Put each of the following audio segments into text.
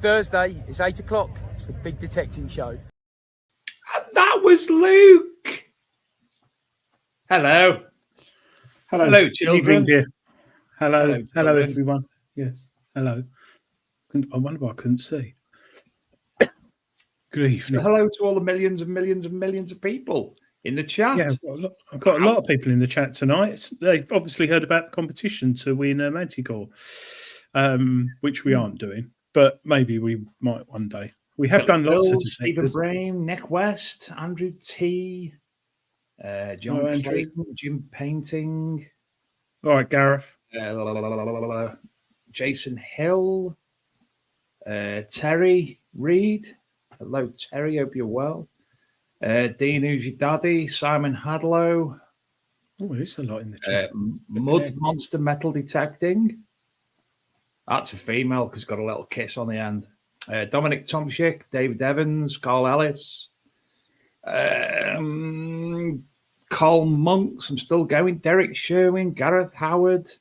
Thursday. It's 8 o'clock. It's the Big Detecting Show. And that was Luke. Hello. Hello, children. Dear. Hello, children. everyone. Yes, hello. I wonder why I couldn't see. Good evening. Hello to all the millions and millions and millions of people in the chat. Yeah, I've got a lot of people in the chat tonight. They've obviously heard about the competition to win Manticore, which we aren't doing, but maybe we might one day. We have done lots of Stephen Brain, Nick West, Andrew T, John Clayton, Jim Painting. All right, Gareth. Jason Hill, Terry Reed. Hello, Terry. Hope you're well. Dean, who's your daddy? Simon Hadlow. Oh, there's a lot in the chat. Mud Monster Metal Detecting. That's a female because it's got a little kiss on the end. Dominic Tomschick, David Evans, Carl Ellis, Carl Monks. I'm still going. Derek Sherwin, Gareth Howard,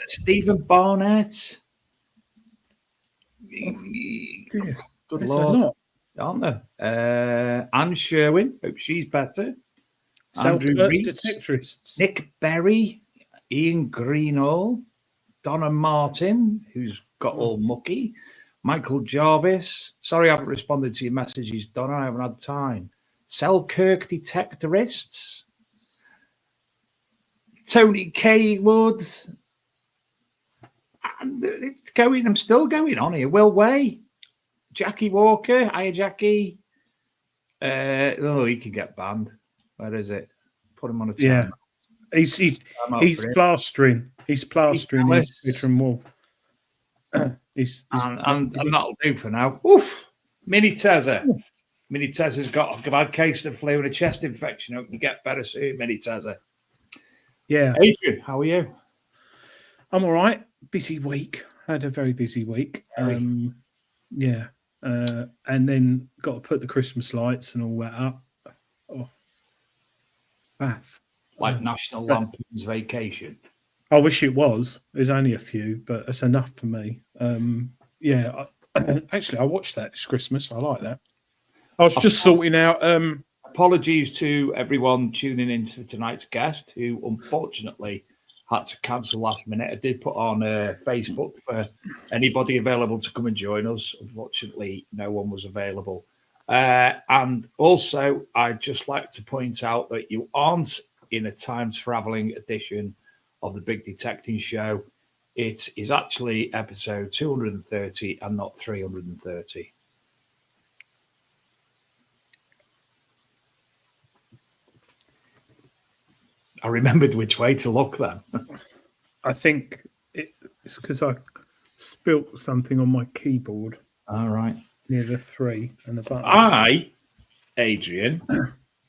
Stephen Barnett. Good There's Lord. a lot. Aren't there? Anne Sherwin. Hope she's better. Andrew Detectorists. Nick Berry, Ian Greenall, Donna Martin, who's got all mucky, Michael Jarvis. Sorry I haven't responded to your messages, Donna. I haven't had time. Selkirk Detectorists. Tony K. Wood. And it's going. I'm still going on here. Will Way. Jackie Walker. Hiya, Jackie. He can get banned. Where is it? Put him on a time. Yeah. He's plastering. He's plastering his bedroom wall. And that'll do for now. Oof. Mini Tezza. Mini Tezza's got a bad case of the flu and a chest infection. Hope you get better soon, Mini Tezza. Yeah. Adrian, how are you? I'm all right. Busy week. Had a very busy week. Yeah. And then got to put the Christmas lights and all that up. Oh. Bath. Like National Lampoon's Vacation. I wish it was. There's only a few, but it's enough for me. Actually, I watched that this Christmas. I like that. I was just sorting out. Apologies to everyone tuning in to tonight's guest, who unfortunately had to cancel last minute. I did put on Facebook for anybody available to come and join us. Unfortunately, no one was available. And also, I'd just like to point out that you aren't in a time-traveling edition of the Big Detecting Show. It is actually episode 230 and not 330. I remembered which way to look then. I think it's because I spilt something on my keyboard. All right. Near the 3 and the buttons. Adrian,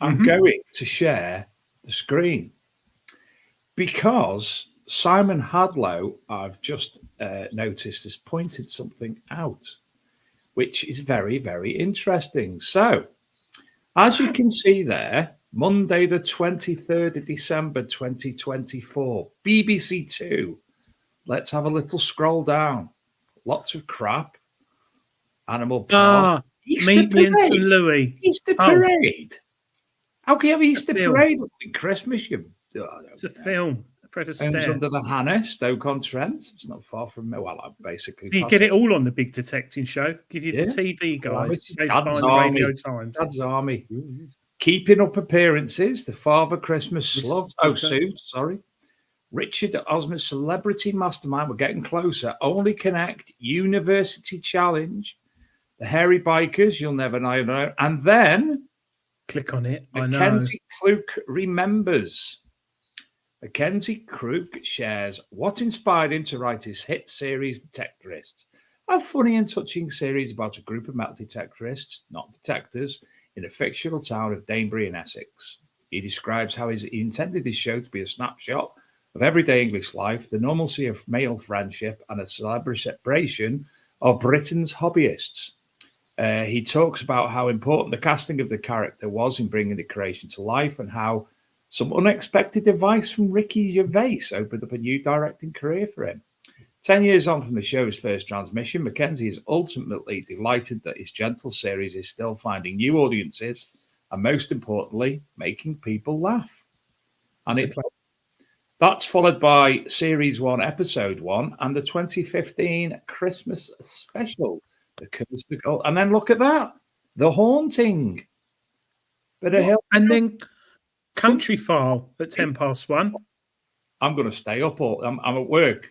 I'm going to share the screen because Simon Hadlow, I've just noticed, has pointed something out, which is very, very interesting. So, as you can see there, Monday, the 23rd of December, 2024, BBC Two. Let's have a little scroll down. Lots of crap. Animal Power. Meet me and St. Louis. Easter Parade. How can you have Easter Parade at Christmas? It's a film. Fred Astaire. Under the Hannah, Stoke-on-Trent. It's not far from me. Well, I'm basically. So you get it all on the Big Detecting Show. Give you the TV guide. Radio Times. Dad's Army. Keeping up appearances. The Father Christmas Slot. Suit. Sorry. Richard Osman's Celebrity Mastermind. We're getting closer. Only Connect. University Challenge. The Hairy Bikers. You'll never know. And then. Click on it. Mackenzie Kluk remembers. Mackenzie Kruk shares what inspired him to write his hit series, Detectorists. A funny and touching series about a group of metal detectorists, not detectors, in a fictional town of Danebury in Essex. He describes how he intended his show to be a snapshot of everyday English life, the normalcy of male friendship, and a celebration of Britain's hobbyists. He talks about how important the casting of the character was in bringing the creation to life and how some unexpected advice from Ricky Gervais opened up a new directing career for him. 10 years on from the show's first transmission, Mackenzie is ultimately delighted that his Gentle series is still finding new audiences and, most importantly, making people laugh. And that's followed by Series 1, Episode 1, and the 2015 Christmas special, The Curse of Gold. And then look at that, The Haunting. And then Country File at 1:10. I'm going to stay up I'm at work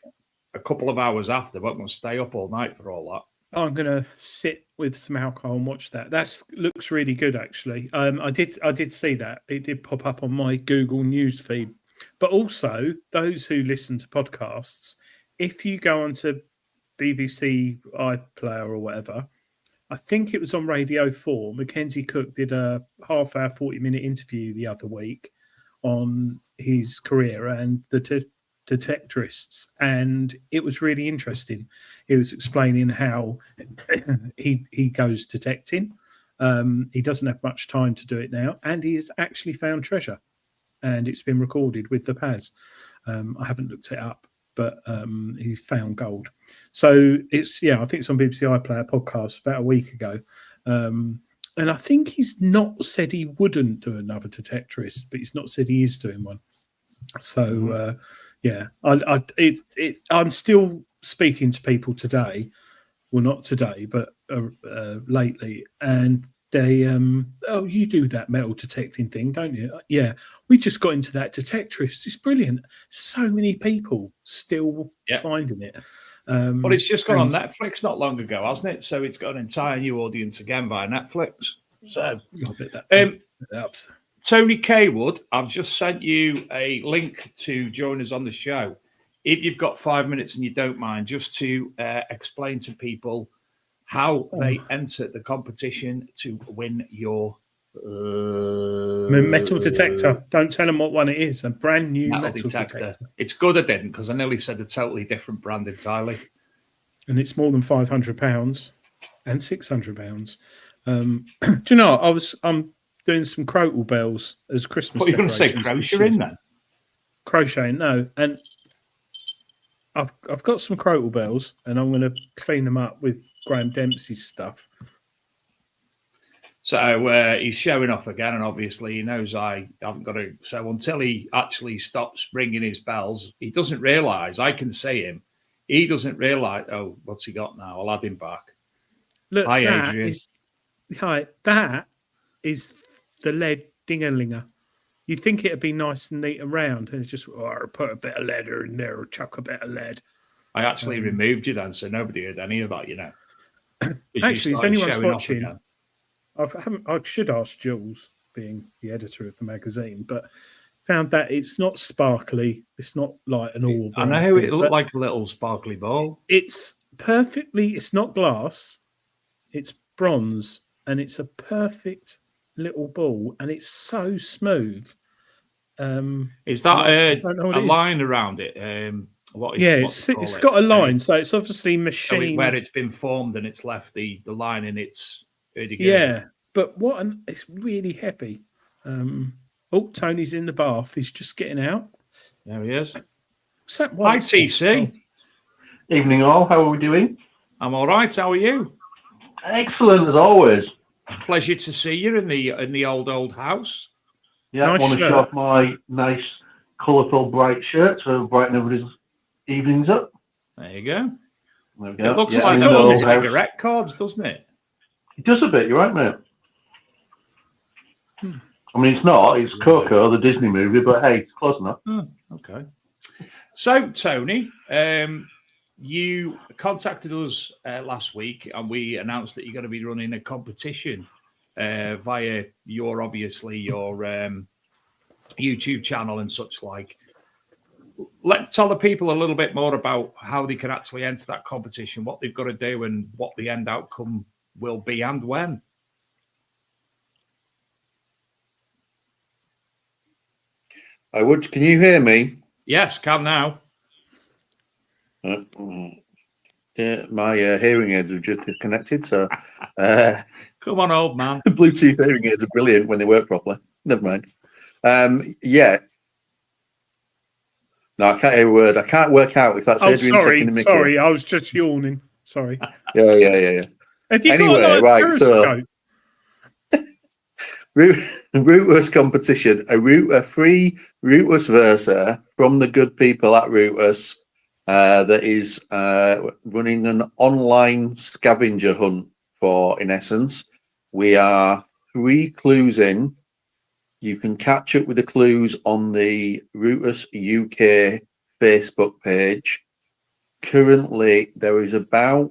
a couple of hours after, but I'm going to stay up all night for all that. I'm going to sit with some alcohol and watch that. That looks really good, actually. I did see that. It did pop up on my Google News feed. But also, those who listen to podcasts, if you go onto BBC iPlayer or whatever, I think it was on Radio 4, Mackenzie Cook did a half-hour, 40-minute interview the other week on his career and the detectorists, and it was really interesting. He was explaining how he goes detecting. He doesn't have much time to do it now, and he has actually found treasure, and it's been recorded with the Paz. I haven't looked it up, but he found gold. So it's, I think it's on BBC iPlayer podcast about a week ago. And I think he's not said he wouldn't do another detectorist, but he's not said he is doing one. So, I'm still speaking to people today. Well, not today, but lately. And they, you do that metal detecting thing, don't you? Yeah, we just got into that detectorist. It's brilliant. So many people still finding it. Well, it's just gone on Netflix not long ago, hasn't it? So it's got an entire new audience again via Netflix. So, Tony Kaywood, I've just sent you a link to join us on the show. If you've got 5 minutes and you don't mind, just to explain to people how they enter the competition to win your metal detector. Don't tell them what one it is. A brand new metal detector. It's good I didn't, because I nearly said a totally different brand entirely. And it's more than £500 and £600. Do you know? I'm doing some crotal bells as Christmas. What are you going to say? Crocheting then? Crocheting, no. And I've got some crotal bells, and I'm going to clean them up with Graham Dempsey's stuff. So he's showing off again, and obviously he knows I haven't got to. So until he actually stops ringing his bells, he doesn't realise. I can see him. He doesn't realise. Oh, what's he got now? I'll add him back. Look, hi, Adrian. That is the lead dingerlinger. You'd think it'd be nice and neat and round, and it's just put a bit of lead in there, or chuck a bit of lead. I actually removed you then, so nobody heard any of that, you know. Actually, if anyone's watching, I should ask Jules, being the editor of the magazine, but found that it's not sparkly. It's not like an orb. I know it looked like a little sparkly ball. It's not glass. It's bronze, and it's a perfect little ball, and it's so smooth. Is that a line around it? It's got a line, so it's obviously machined where it's been formed, and it's left the line in its. Yeah, but it's really heavy. Tony's in the bath. He's just getting out. There he is. Hi, TC. Evening, all. How are we doing? I'm all right. How are you? Excellent, as always. Pleasure to see you in the old house. Yeah, I want to show off my nice, colourful, bright shirt to brighten everybody's evenings up. There you go. There we go. It looks like all the cigarette cards, doesn't it? It does a bit. You're right, mate. I mean, it's not. It's Coco, the Disney movie, but hey, it's close enough. Okay. So, Tony, you contacted us last week, and we announced that you're going to be running a competition via your YouTube channel and such like. Let's tell the people a little bit more about how they can actually enter that competition, what they've got to do, and what the end outcome will be, and when. Can you hear me? Yes, can now. Yeah, my hearing aids are just disconnected. So, come on, old man. Bluetooth hearing aids are brilliant when they work properly. Never mind. No, I can't hear a word. I can't work out if that's Adrian taking the mickey. Sorry, I was just yawning. Sorry. Yeah. Have you Anyway, got right, Periscope? Rootless competition, a free Rootless Versa from the good people at Rootless that is running an online scavenger hunt for, in essence. We are 3 clues in. You can catch up with the clues on the Rootless UK Facebook page. Currently, there is about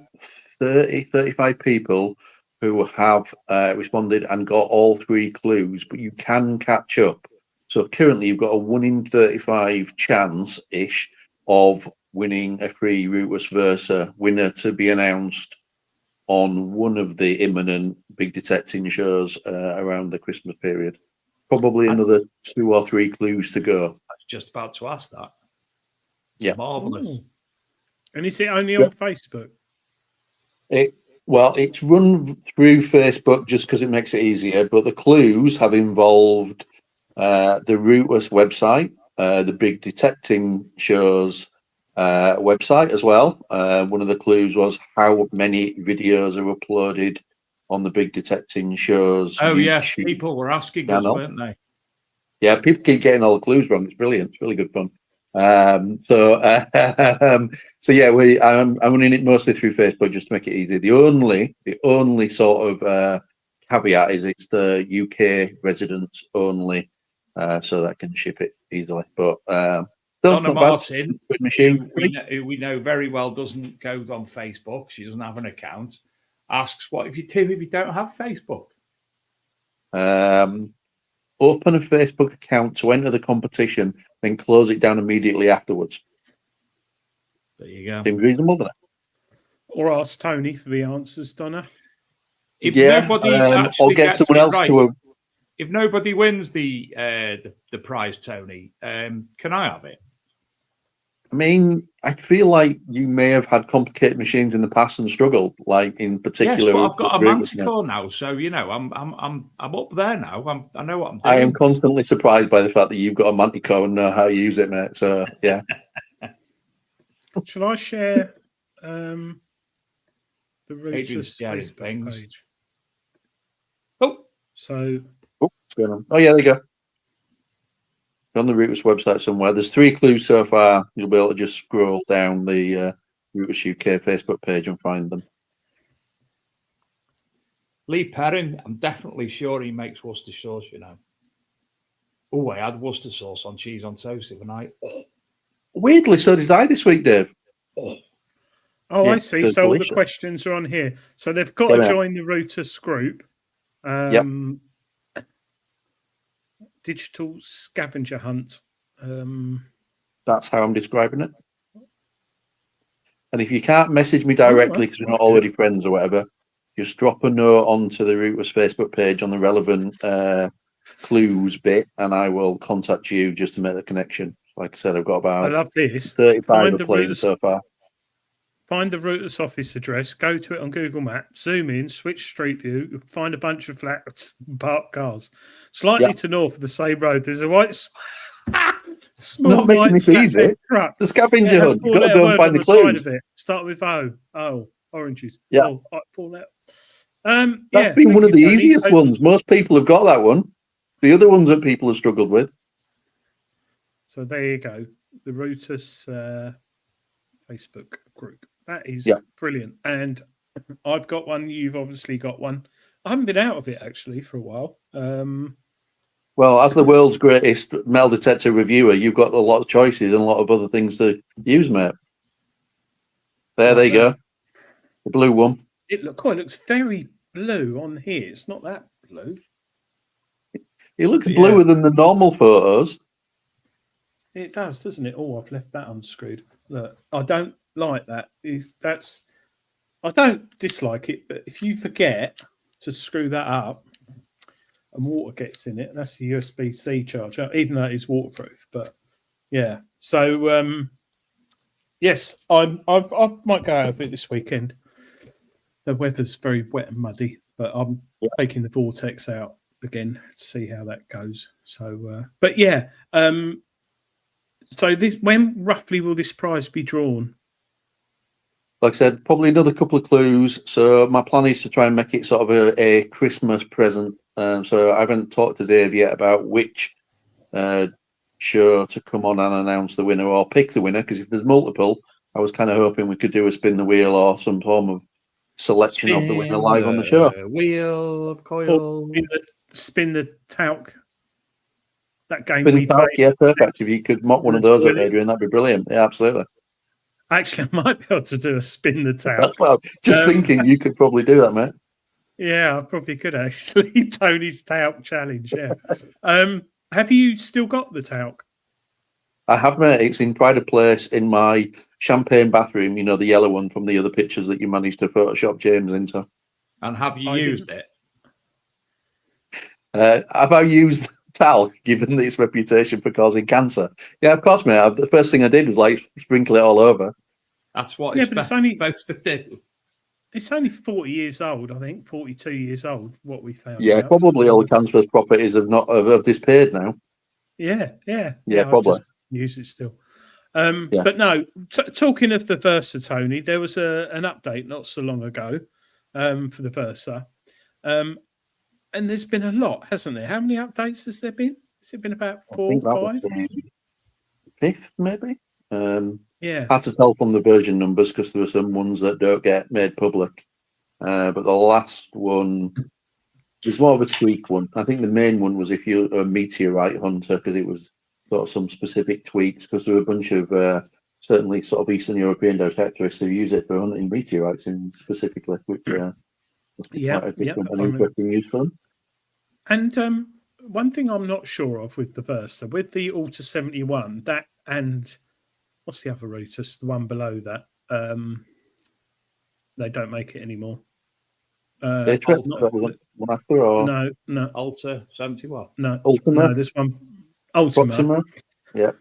35 people who have responded and got all 3 clues, but you can catch up. So currently, you've got a 1 in 35 chance-ish of winning a free Rootless Versa, winner to be announced on one of the imminent big detecting shows around the Christmas period. Probably another 2 or 3 clues to go. I was just about to ask that. It's Yeah. marvellous. Ooh. And is it only on Facebook? It's run through Facebook just because it makes it easier, but the clues have involved the Rootless website, the big detecting shows website as well. One of the clues was how many videos are uploaded on the big detecting shows. Oh, yes, YouTube people were asking channel. us, weren't they? Yeah, people keep getting all the clues wrong. It's brilliant. It's really good fun. So yeah, I'm running it mostly through Facebook just to make it easy. The only sort of caveat is it's the UK residents only, so that can ship it easily. But Donna Martin, machine. who we know very well, doesn't go on Facebook. She doesn't have an account. Asks, what if you do if you don't have Facebook? Open a Facebook account to enter the competition, then close it down immediately afterwards. There you go. Seems reasonable, doesn't it? Or ask Tony for the answers, Donna. If nobody or get someone else right, to. If nobody wins the prize, Tony, can I have it? I mean, I feel like you may have had complicated machines in the past and struggled, like in particular. Yes, but I've got a Manticore now, so you know, I'm up there now. I know what I'm doing. I am constantly surprised by the fact that you've got a Manticore and know how to use it, mate. So yeah. Shall I share the Adrian's Rootless sharing Facebook things. page? Oh, So What's going on? Oh yeah, there you go. On the Rootless website somewhere. There's 3 clues so far. You'll be able to just scroll down the Rootless UK Facebook page and find them. Lee Perrin, I'm definitely sure he makes Worcester sauce, you know. Oh, I had Worcester sauce on cheese on toast the other night. Oh. Weirdly, so did I this week, Dave. Oh, Yeah, I see. they're So all the delicious. questions are on here. So they've got Yeah, to mate. join the Rootless group. Yep. Digital scavenger hunt. That's how I'm describing it. And if you can't message me directly because we're not already friends or whatever, just drop a note onto the Rootless Facebook page on the relevant clues bit, and I will contact you just to make the connection. Like I said, I've got I about love this. 35 are playing so far. Find the Rootless office address, go to it on Google Maps, zoom in, switch street view, you'll find a bunch of flats and parked cars. Slightly to north of the same road, there's a white small Not making this easy. truck. The scavenger hunt. You've got to Four-letter go and word find on the the side clues. of it. Start with O. Oh, oranges. Yeah. Oh, 4 letter. That's been one of the easiest ones. Most people have got that one. The other ones that people have struggled with. So there you go. The Rootless Facebook group. That is brilliant. And I've got one. You've obviously got one. I haven't been out of it actually for a while. Well, as the world's greatest metal detector reviewer, you've got a lot of choices and a lot of other things to use, mate. There you go. The blue one. It looks very blue on here. It's not that blue. It looks bluer than the normal photos. It does, doesn't it? Oh, I've left that unscrewed. Look, I don't like that. I don't dislike it, but if you forget to screw that up and water gets in it, that's the USB-C charger, even though it is waterproof. But yeah, so yes, I might go out a bit this weekend. The weather's very wet and muddy, but I'm taking the Vortex out again to see how that goes. So, but yeah, So when roughly will this prize be drawn? Like I said, probably another couple of clues. So my plan is to try and make it sort of a Christmas present. So I haven't talked to Dave yet about which show to come on and announce the winner or pick the winner, because if there's multiple, I was kind of hoping we could do a spin the wheel or some form of selection of the winner live on the show. Wheel of coil. Spin the talc. That game Spin we the talc, played. yeah, perfect. If you could mock one of those up, Adrian, that'd be brilliant. Yeah, absolutely. Actually, I might be able to do a spin the talc. That's what I'm just thinking. You could probably do that, mate. Yeah, I probably could actually. Tony's talc challenge. Yeah. Have you still got the talc? I have, mate. It's in pride of place in my champagne bathroom. You know, the yellow one from the other pictures that you managed to Photoshop James into. And have you used it? Have I used talc, given its reputation for causing cancer? Yeah, of course, mate. The first thing I did was like sprinkle it all over. That's what but it's only supposed to do. It's only 40 years old, I think. 42 years old. What we found. Yeah, out. probably all the cancerous properties have disappeared now. Yeah. Probably. Use it still. But no. Talking of the Versa, Tony, there was an update not so long ago for the Versa. And there's been a lot, hasn't there? How many updates has there been? Has it been about 4 or 5? Fifth, maybe? Yeah. Hard to tell from the version numbers because there were some ones that don't get made public. But the last one was more of a tweak one. I think the main one was if you're a meteorite hunter, because it was sort of some specific tweaks, because there were a bunch of certainly sort of Eastern European detectorists who use it for hunting meteorites in specifically, which quite a different and interesting use for them. And one thing I'm not sure of with the Versa, with the Alta 71, that and what's the other Rutus, the one below that? They don't make it anymore. No. Alta 71. No. Ultima? No, this one. Ultima. Proxima? Yeah.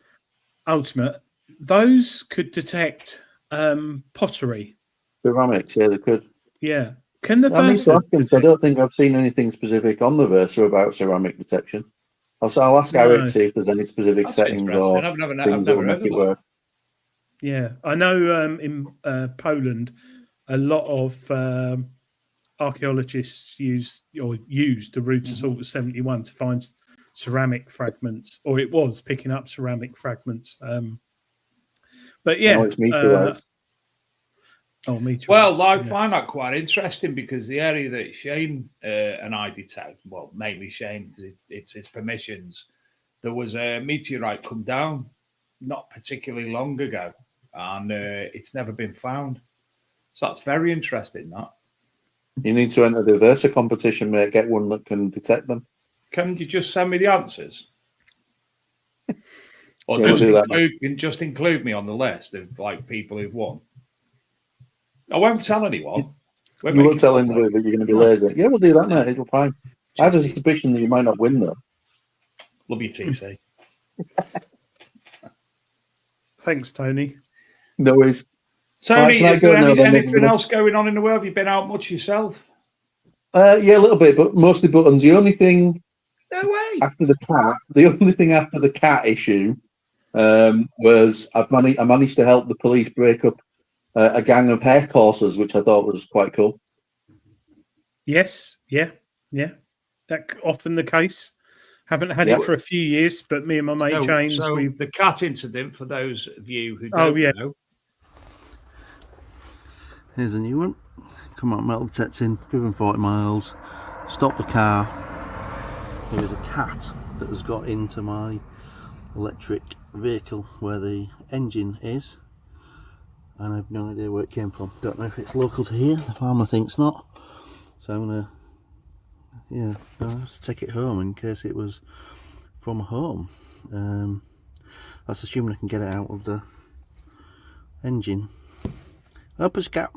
Ultima. Those could detect pottery. Ceramics, yeah, they could. Yeah. Can the I Versa? I don't think I've seen anything specific on the Versa about ceramic detection. I'll ask Eric to see if there's any specific settings or things that will make it work. Yeah, I know in Poland, a lot of archaeologists used the Rutus Alta 71 to find ceramic fragments, or it was picking up ceramic fragments. But yeah, it's meteorites. Meteorites. Well, I find that quite interesting because the area that Shane and I detect, well, mainly Shane, it's his permissions. There was a meteorite come down not particularly long ago, and it's never been found. So that's very interesting. That you need to enter the Versa competition, mate. Get one that can detect them. Can you just send me the answers, or just include me on the list of like people who've won? I won't tell anyone. You won't tell anybody that you're going to be lazy. Yeah, we'll do that, mate. It'll be fine. I have a suspicion that you might not win, though. Love you, TC. Thanks, Tony. No worries. Tony, is there anything else going on in the world? Have you been out much yourself? Yeah, a little bit, but mostly buttons. The only thing after the cat issue was I managed to help the police break up a gang of hare coursers, which I thought was quite cool. Yes, yeah. That's often the case. Haven't had it for a few years, but me and my mate James. The cat incident, for those of you who don't know. Here's a new one. Come on, metal detecting, driven 40 miles, stop the car. There is a cat that has got into my electric vehicle where the engine is, and I have no idea where it came from. Don't know if it's local to here. The farmer thinks not, so I'm gonna I'll have to take it home in case it was from home. That's assuming I can get it out of the engine. Up a cat.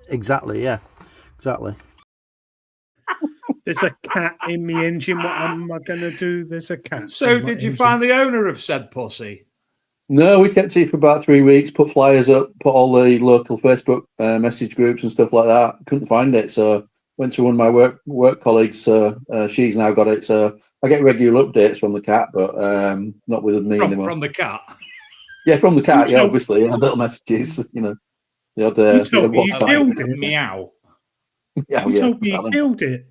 Exactly, yeah, exactly. There's a cat in the engine. What am I going to do? There's a cat. So, did you find the owner of said pussy? No, we kept it for about 3 weeks. Put flyers up, put all the local Facebook message groups and stuff like that. Couldn't find it, so went to one of my work colleagues. So she's now got it. So I get regular updates from the cat, but not with me anymore. From the cat. Yeah, from the cat. You Yeah, told- obviously, little messages. You know, the odd, You told me you WhatsApp. killed it. Meow. Yeah, You yeah, told me you exactly. killed it.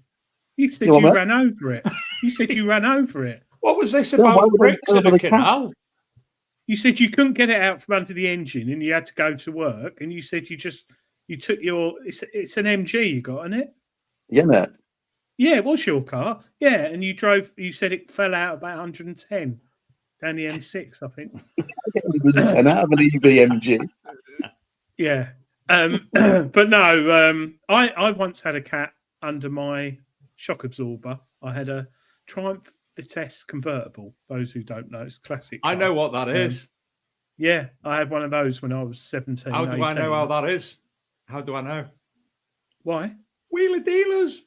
You said You want you that? ran over it. You said you ran over it. What was this Yeah, why about would I bricks go in over the the cat? canal? You said you couldn't get it out from under the engine and you had to go to work. And you said you took your it's an MG you got, isn't it? Yeah, mate. Yeah, it was your car. Yeah, and you drove. You said it fell out about 110 down the M6, I think. I get 110 out of an EVMG. Yeah, but no. I once had a cat under my shock absorber. I had a Triumph Vitesse convertible. Those who don't know, it's a classic. I car. know what that is. Yeah, I had one of those when I was 17. How do I 18. know how that is? How do I know? Why? Wheeler dealers.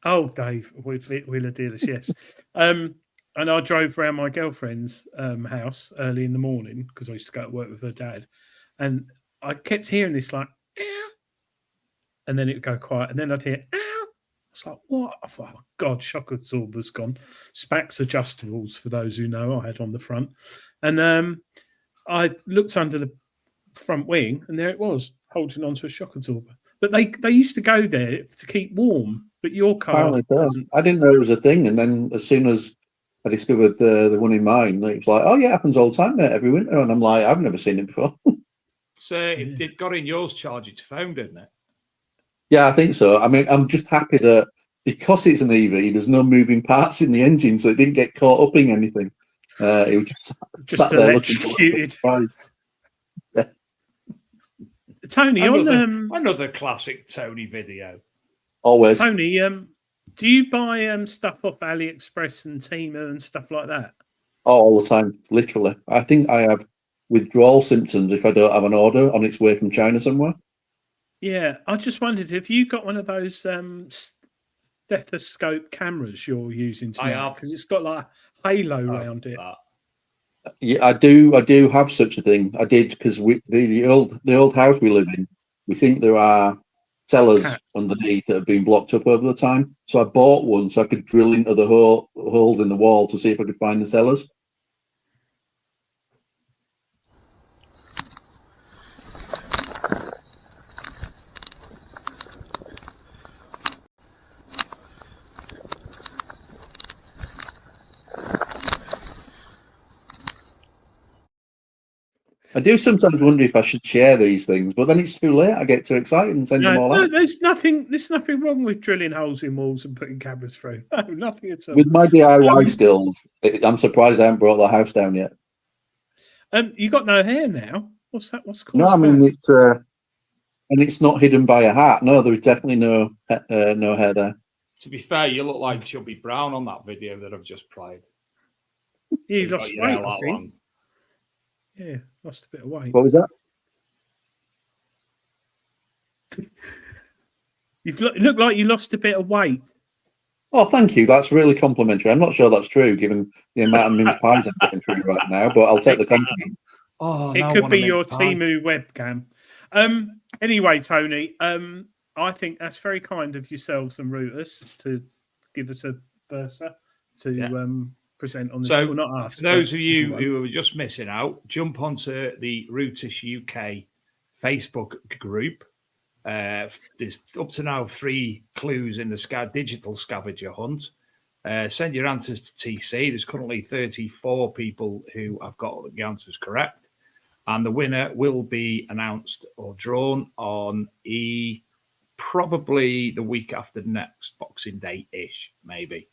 Oh, Dave, Wheeler Dealers, yes. And I drove around my girlfriend's house early in the morning because I used to go to work with her dad. And I kept hearing this like, ow. And then it would go quiet. And then I'd hear, ow. I was like, what? I thought, oh, God, shock absorber's gone. Spax adjustables, for those who know, I had on the front. And I looked under the front wing and there it was, holding onto a shock absorber. But they used to go there to keep warm. But your car Apparently so. doesn't. I didn't know it was a thing, and then as soon as I discovered the one in mine, it was like, oh yeah, it happens all the time, mate, every winter. And I'm like, I've never seen it before. So it got in yours charge its phone, didn't it? Yeah, I think so. I mean, I'm just happy that because it's an EV, there's no moving parts in the engine, so it didn't get caught up in anything. It was just sat there looking electrocuted. surprised. Tony, Another classic Tony video. Always. Tony, do you buy stuff off AliExpress and Temu and stuff like that? Oh, all the time, literally. I think I have withdrawal symptoms if I don't have an order on its way from China somewhere. Yeah, I just wondered if you got one of those stethoscope cameras you're using I tonight, have. because it's got like a halo around it. Yeah, I do have such a thing. I did because the old house we live in, we think there are cellars underneath that have been blocked up over the time. So I bought one so I could drill into the holes in the wall to see if I could find the cellars. I do sometimes wonder if I should share these things, but then it's too late. I get too excited and send them all out. There's nothing wrong with drilling holes in walls and putting cameras through. No, nothing at all. With my DIY skills, I'm surprised I haven't brought the house down yet. You got no hair now. What's that? What's called? No, I mean it's and it's not hidden by a hat. No, there is definitely no hair there. To be fair, you look like Chubby Brown on that video that I've just played. You You've lost got your weight, hair I that think. long. Yeah, lost a bit of weight. What was that? You look like you lost a bit of weight. Oh, thank you. That's really complimentary. I'm not sure that's true, given the amount of mince pies I'm getting through right now, but I'll take the compliment. Oh, It could be your Temu webcam. Anyway, Tony, I think that's very kind of yourselves and Reuters to give us a Versa to present on the show. Well, not us. For those of you who are just missing out, jump onto the Reuters UK Facebook group. There's up to now 3 clues in the digital scavenger hunt. Send your answers to TC. There's currently 34 people who have got the answers correct. And the winner will be announced or drawn on probably the week after next Boxing Day-ish, maybe.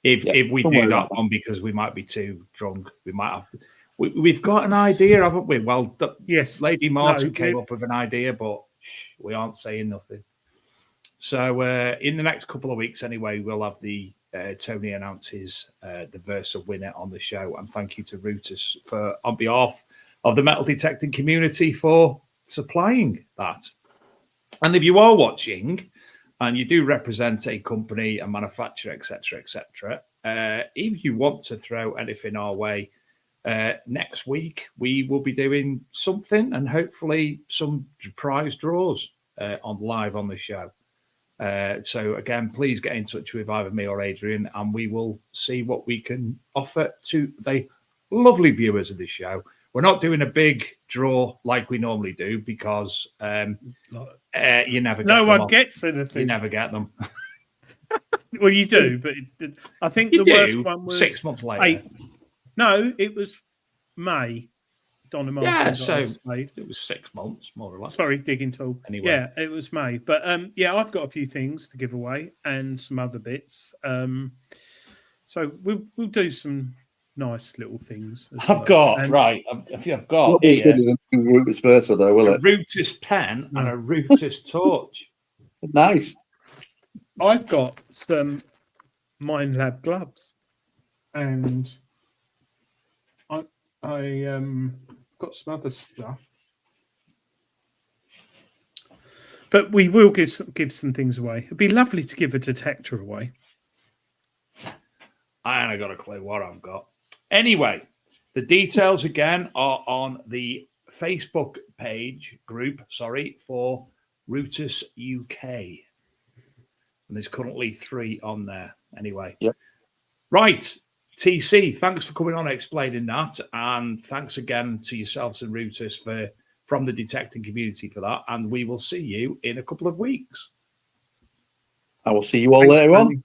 If we do that one, because we might be too drunk, we might have to. We've got an idea, haven't we? Well, yes, Lady Martin came up with an idea, but we aren't saying nothing. So in the next couple of weeks, anyway, we'll have the Tony announces the Versa winner on the show, and thank you to Reuters on behalf of the metal detecting community for supplying that. And if you are watching, and you do represent a company, a manufacturer, etc., etc., if you want to throw anything our way, next week we will be doing something, and hopefully some prize draws on live on the show. So again, please get in touch with either me or Adrian, and we will see what we can offer to the lovely viewers of the show. We're not doing a big draw like we normally do because you never get no them one off. gets anything. You never get them. Well, you do, but I think You the do, worst one was 6 months later. No, it was May. Donna Martin. Yeah, so it was 6 months, more or less. Sorry, digging tool. Anyway. Yeah, it was May. But yeah, I've got a few things to give away and some other bits. So we'll do some nice little things. I've got Not as good as a Rootus Versa, though, will a it? Rootus pen and a Rootus torch. Nice. I've got some Mind Lab gloves, and I got some other stuff. But we will give some things away. It'd be lovely to give a detector away. I ain't got a clue what I've got. Anyway, the details again are on the Facebook group for Rootus UK. And there's currently 3 on there. Anyway. Yep. Right. TC, thanks for coming on and explaining that. And thanks again to yourselves and Rootus from the detecting community for that. And we will see you in a couple of weeks. I will see you all later on.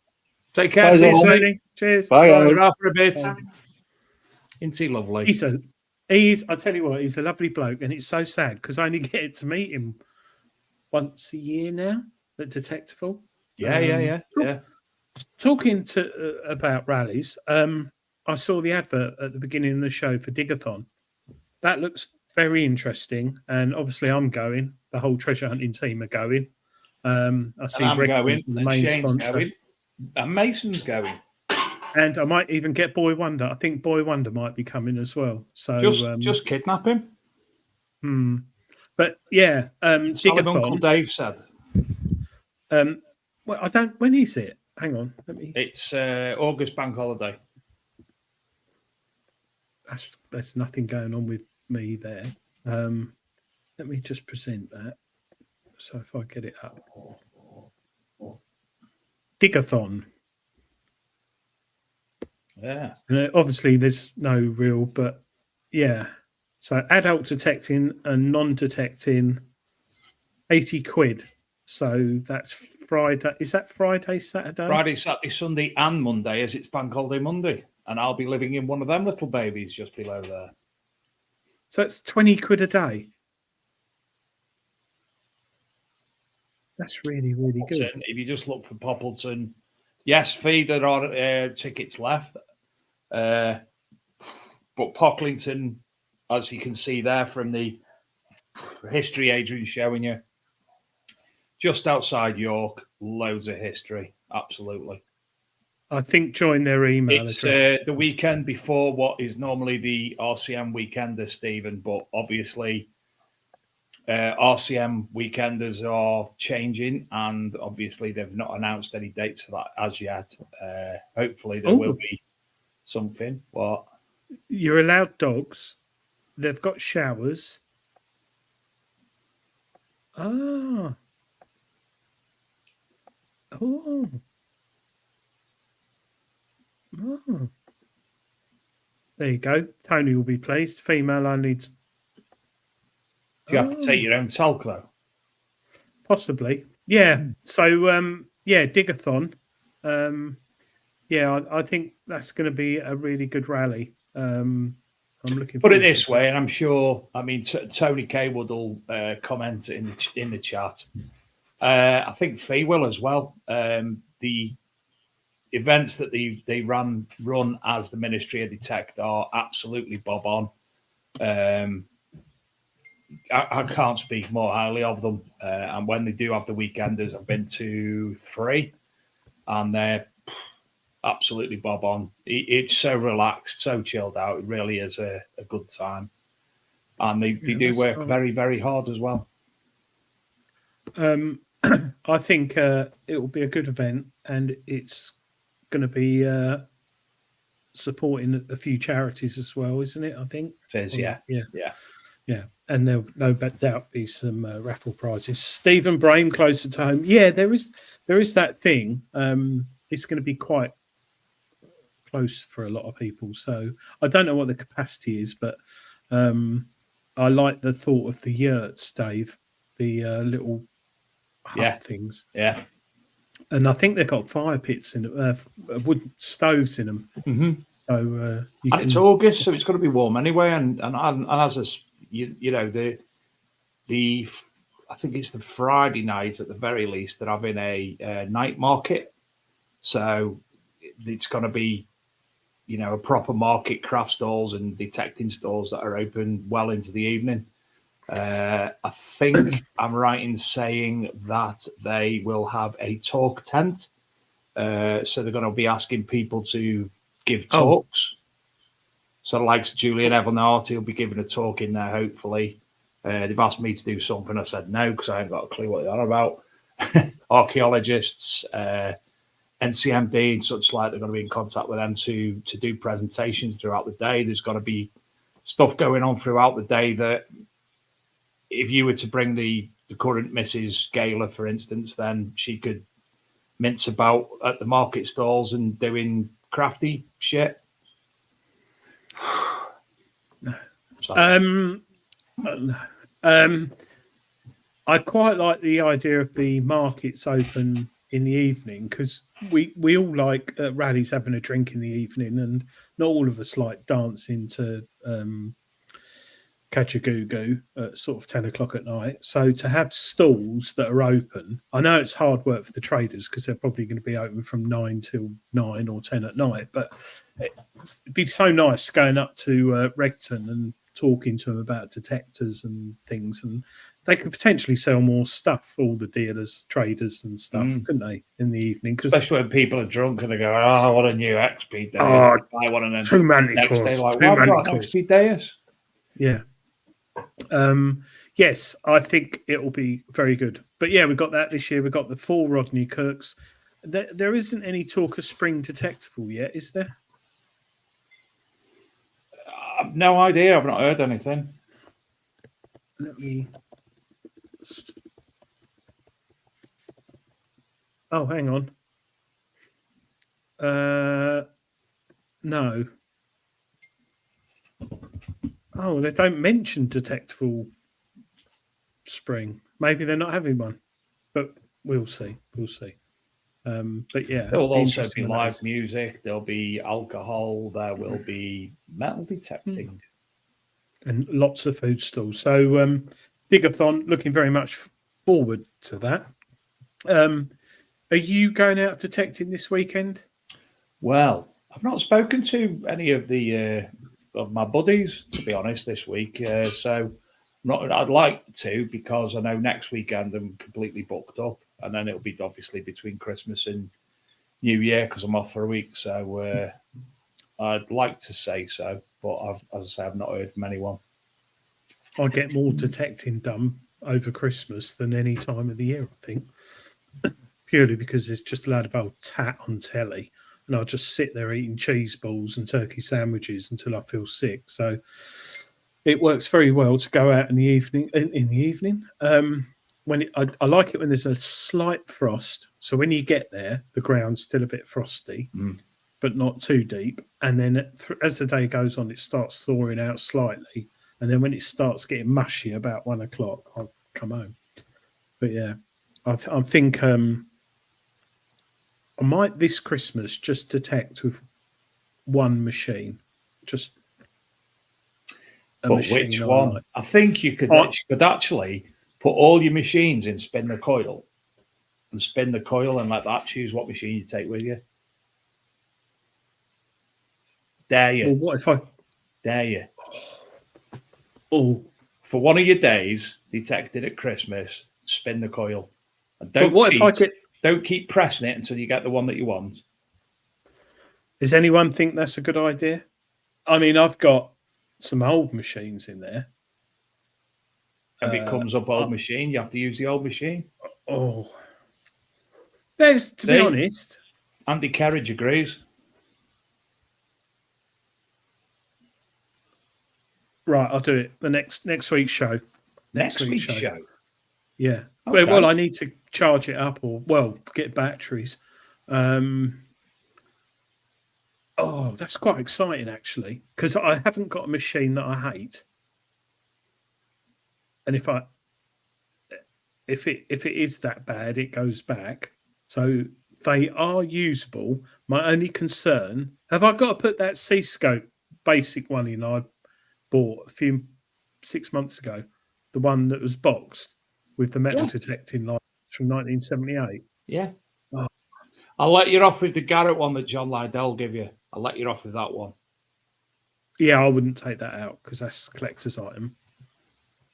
Take care. TC. Cheers. Bye, guys. Bye for a bit. Isn't he lovely? I tell you what, he's a lovely bloke. And it's so sad because I only get to meet him once a year now at Detectival. Yeah. Talking about rallies, I saw the advert at the beginning of the show for Digathon. That looks very interesting, and obviously I'm going. The whole treasure hunting team are going. I see I'm going, the and main Shane's sponsor, going, and Mason's going, and I might even get Boy Wonder. I think Boy Wonder might be coming as well. So just kidnap him. But yeah, Solid Uncle Dave said. Well, I don't. When is it? Hang on. It's August bank holiday. There's nothing going on with me there. Let me just present that. So if I get it up, Digathon. Yeah. Obviously, there's no real, but yeah. So adult detecting and non-detecting, £80. So that's Friday. Is that Friday, Saturday? Friday, Saturday, Sunday, and Monday, as it's bank holiday Monday. And I'll be living in one of them little babies just below there. So it's £20 a day. That's really, really good. If you just look for Poppleton, yes, Fee, there are tickets left. But Pocklington, as you can see there from the history Adrian's showing you, just outside York, loads of history. Absolutely. I think join their email it's address. The weekend before what is normally the RCM weekender, Stephen, but obviously RCM weekenders are changing, and obviously they've not announced any dates for that as yet. Hopefully there will be something. What? You're allowed dogs. They've got showers. Oh. Oh. There you go. Tony will be pleased. Female only. Do you have to take your own Telcro? Possibly. Yeah. So, yeah, Digathon. Yeah, I think that's going to be a really good rally. I'm looking. Put it this way, and I'm sure. I mean, Tony Kaywood will comment in the chat. I think Fee will as well. The events that they run as the Ministry of Detect are absolutely bob on. I can't speak more highly of them. And when they do have the weekenders, I've been to 3, and they're absolutely bob on. It's so relaxed, so chilled out. It really is a good time. And they do work very, very hard as well. I think it will be a good event, and it's going to be supporting a few charities as well, isn't it? I think it is, yeah. and there'll no doubt be some raffle prizes. Stephen Brame, closer to home. Yeah, there is that thing. It's going to be quite close for a lot of people. So I don't know what the capacity is, but I like the thought of the yurts, Dave, the little hut things. Yeah. And I think they've got fire pits in wooden stoves in them. Mm-hmm. So it's August, so it's going to be warm anyway. And as a, you know, the I think it's the Friday night at the very least they're having a night market. So it's going to be, you know, a proper market, craft stalls and detecting stalls that are open well into the evening. I think I'm right in saying that they will have a talk tent. So they're going to be asking people to give talks. So the likes of Julian Evanart, he'll be giving a talk in there, hopefully. They've asked me to do something. I said no, because I haven't got a clue what they're about. Archaeologists, NCMD and such like, they're going to be in contact with them to do presentations throughout the day. There's going to be stuff going on throughout the day that if you were to bring the current Mrs. Gaylor, for instance, then she could mince about at the market stalls and doing crafty shit. I quite like the idea of the markets open in the evening, because we all like rallies having a drink in the evening, and not all of us like dancing to Catch a Goo Goo at sort of 10 o'clock at night. So to have stalls that are open, I know it's hard work for the traders because they're probably going to be open from 9 till 9 or 10 at night, but it'd be so nice going up to Regton and talking to them about detectors and things, and they could potentially sell more stuff, all the dealers, traders and stuff, couldn't they, in the evening? Especially when people are drunk and they go, oh, what a new XP day. Oh, I want an too many next day, like, too why many got an XP days? Yeah. Yes, I think it will be very good. But yeah, we've got that this year. We've got the 4 Rodney Kirks. There isn't any talk of spring detectable yet, is there? I've no idea. I've not heard anything. Let me. Oh, hang on. No. Oh, they don't mention detectable spring. Maybe they're not having one, but we'll see. We'll see. But yeah, there will also be live music. There'll be alcohol. There will be metal detecting, and lots of food stalls. So Bigathon, looking very much forward to that. Are you going out detecting this weekend? Well, I've not spoken to any of the of my buddies, to be honest, this week. So I'd like to, because I know next weekend I'm completely booked up, and then it'll be obviously between Christmas and New Year because I'm off for a week. So I'd like to say so, but as I say, I've not heard from anyone. I get more detecting done over Christmas than any time of the year, I think. Purely because there's just a lot of old tat on telly, and I'll just sit there eating cheese balls and turkey sandwiches until I feel sick. So it works very well to go out in the evening. When I like it when there's a slight frost. So when you get there, the ground's still a bit frosty, but not too deep. And then as the day goes on, it starts thawing out slightly. And then when it starts getting mushy about 1 o'clock, I'll come home. But yeah, I think I might this Christmas just detect with one machine. Just but which one? I think you could actually put all your machines in spin the coil and let that choose what machine you take with you. Dare you? Well, what if I dare you? Oh, for one of your days, detected at Christmas, spin the coil. And don't cheat. Don't keep pressing it until you get the one that you want. Does anyone think that's a good idea? I mean, I've got some old machines in there. If it comes up old machine, you have to use the old machine. Oh. To be honest. Andy Kerridge agrees. Right, I'll do it. The next week's show. Next week's show. Yeah. Okay. Well, I need to charge it up or get batteries. Oh, that's quite exciting actually, because I haven't got a machine that I hate. And if it is that bad, it goes back. So they are usable. My only concern: have I got to put that C-scope basic one in? I bought 6 months ago, the one that was boxed with the metal detecting lights from 1978. Yeah. Oh. I'll let you off with the Garrett one that John Lydell gave you. I'll let you off with that one. Yeah, I wouldn't take that out because that's a collector's item.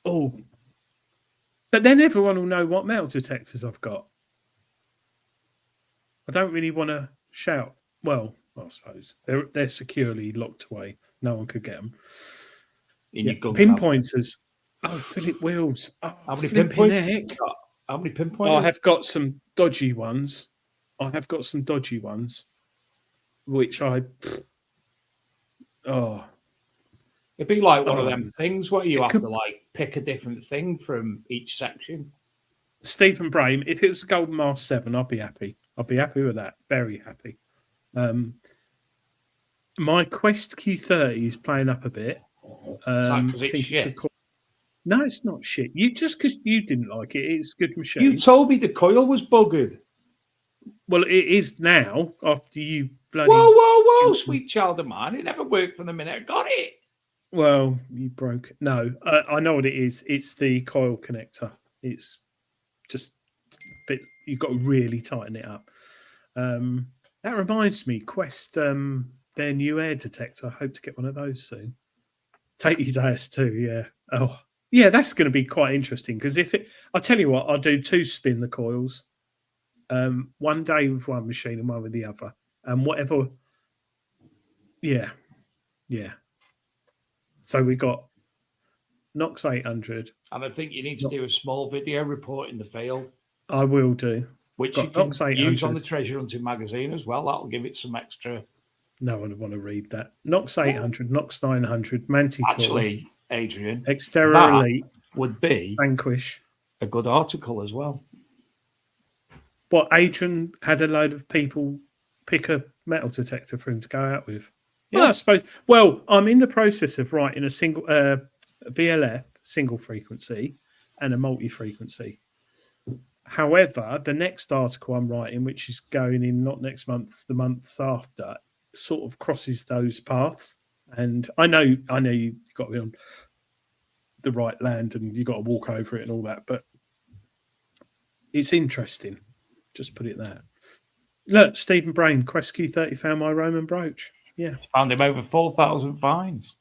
Oh, but then everyone will know what metal detectors I've got. I don't really want to shout. Well, I suppose they're securely locked away. No one could get them. Your gun pinpointers. Oh, Philip Wheels. Oh, how many pinpointers? How many pinpointers? I have got some dodgy ones. Which it'd be like one of them things where you have to like pick a different thing from each section. Stephen Brame, if it was a Golden Mile 7, I'd be happy. I'd be happy with that. Very happy. My Quest Q30 is playing up a bit. Is that because it's shit? No, it's not shit. Just because you didn't like it, it's a good machine. You told me the coil was buggered. Well, it is now after you bloody... Whoa, sweet child of mine. It never worked from the minute I got it. Well, you broke it. No, I know what it is. It's the coil connector. It's just a bit... You've got to really tighten it up. That reminds me, Quest, their new air detector. I hope to get one of those soon. Take you to S2, yeah. Oh, yeah, that's going to be quite interesting because I'll tell you what, I'll do 2 spin the coils. One day with one machine and one with the other. And whatever. Yeah. So we got Knox 800. And I think you need to do a small video report in the field. I will do. Which you can use on the Treasure Hunting magazine as well. That'll give it some extra. No one would want to read that. Knox 800, Knox 900, Manticore. Actually, Adrian, Xterra Elite would be Vanquish. A good article as well. What, Adrian had a load of people pick a metal detector for him to go out with? Yeah, well, I suppose. Well, I'm in the process of writing a single VLF, single frequency, and a multi-frequency. However, the next article I'm writing, which is going in not next month, the month after, sort of crosses those paths. And I know you've got to be on the right land and you've got to walk over it and all that, but it's interesting. Just put it there. Look, Stephen Brain, Quest Q30 found my Roman brooch. Yeah. Found him over 4,000 fines.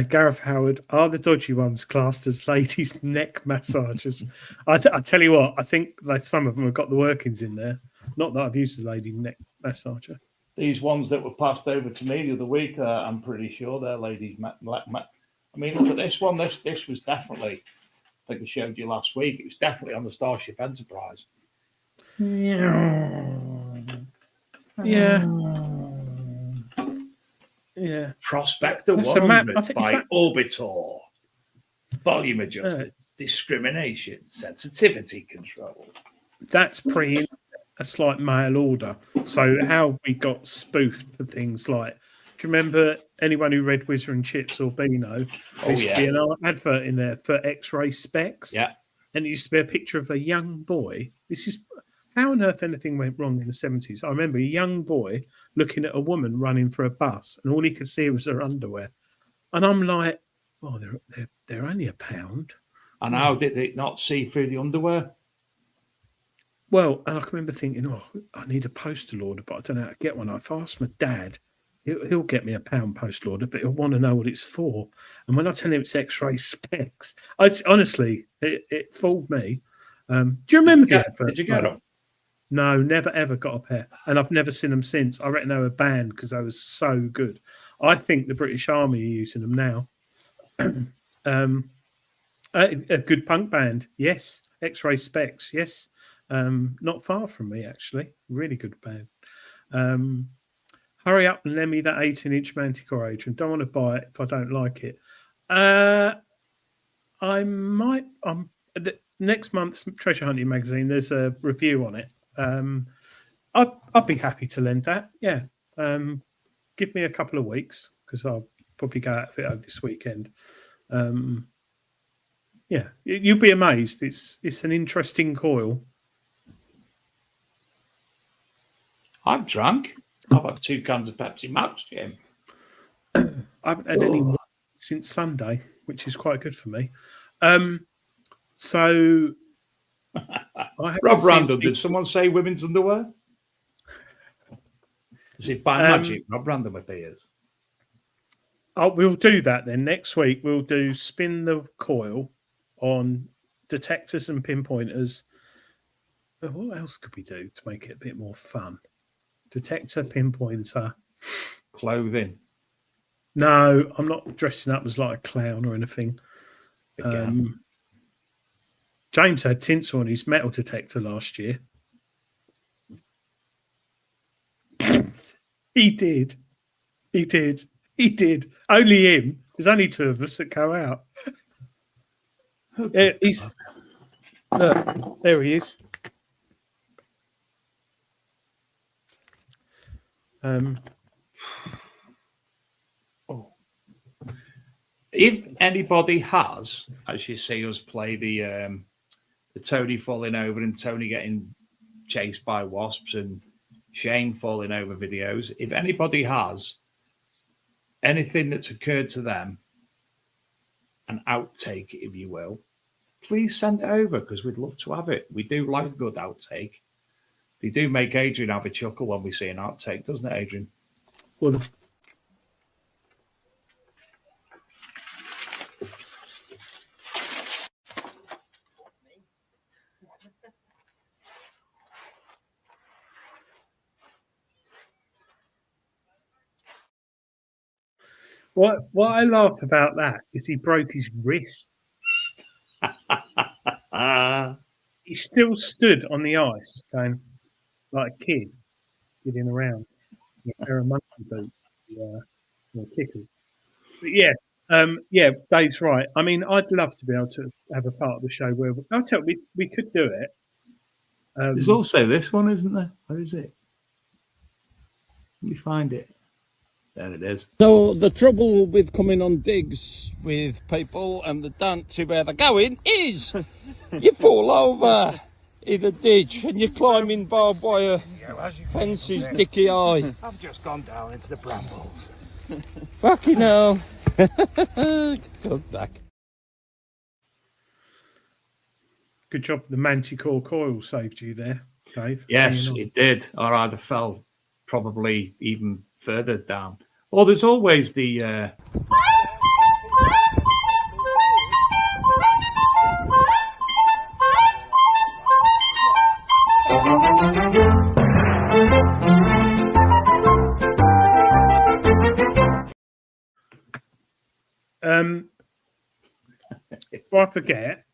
Gareth Howard, are the dodgy ones classed as ladies' neck massagers? I tell you what, I think like some of them have got the workings in there. Not that I've used a lady neck massager. These ones that were passed over to me the other week, I'm pretty sure they're ladies' I mean, look at this one. This was definitely, I think I showed you last week, it was definitely on the Starship Enterprise. Yeah. Prospector 100 by Orbitor. Volume adjusted, discrimination, sensitivity control. That's pre a slight mail order. So how we got spoofed for things like, do you remember anyone who read Whizzer and Chips or Beano? There used to be an advert in there for X-ray specs. Yeah. And it used to be a picture of a young boy. This is how on earth anything went wrong in the 70s. I remember a young boy looking at a woman running for a bus, and all he could see was her underwear. And I'm like, oh, they're only £1. And how did it not see through the underwear? Well, and I can remember thinking, oh, I need a postal order, but I don't know how to get one. If I ask my dad, he'll get me £1 postal order, but he'll want to know what it's for. And when I tell him it's X-ray specs, honestly, it fooled me. Do you remember that? Did you get them? No, never ever got a pair, and I've never seen them since. I reckon they were banned because they were so good. I think the British Army are using them now. A good punk band, yes. X-ray specs, yes. Not far from me, actually. Really good band. Hurry up and lend me that 18-inch Manticore, Adrian. Don't want to buy it if I don't like it. I might. Next month's Treasure Hunting magazine. There's a review on it. I'd be happy to lend that. Yeah. Give me a couple of weeks because I'll probably go out of it over this weekend. Yeah, you'll be amazed. It's an interesting coil. I've drunk. I've had 2 cans of Pepsi Max, Jim. I haven't had any more since Sunday, which is quite good for me. So, Rob Randall, did someone say women's underwear? Is it by magic? Rob Randall appears. Oh, we'll do that then. Next week, we'll do Spin the Coil on detectors and pinpointers. What else could we do to make it a bit more fun? Detector, pinpointer. Clothing. No, I'm not dressing up as like a clown or anything. James had tinsel on his metal detector last year. He did. Only him. There's only 2 of us that go out. Look, there he is. If anybody has, as you see us play the Tony falling over and Tony getting chased by wasps and Shane falling over videos, if anybody has anything that's occurred to them, an outtake, if you will, please send it over because we'd love to have it. We do like a good outtake. They do make Adrian have a chuckle when we see an outtake, doesn't it, Adrian? Well, what I laugh about that is he broke his wrist. He still stood on the ice, going like a kid, skidding around in a pair of monkey boots, kickers. But yeah, Dave's right. I mean, I'd love to be able to have a part of the show where I'll tell you, we could do it. There's also this one, isn't there? Where is it? Let me find it. There it is. So the trouble with coming on digs with people and the dance to where they're going is you fall over in a ditch and you're climbing barbed wire fences, dicky eye. I've just gone down into the brambles. Fucking hell. Come back. Good job. The Manticore coil saved you there, Dave. Yes, it did. Or I'd have fell probably even further down. Or there's always the if I forget,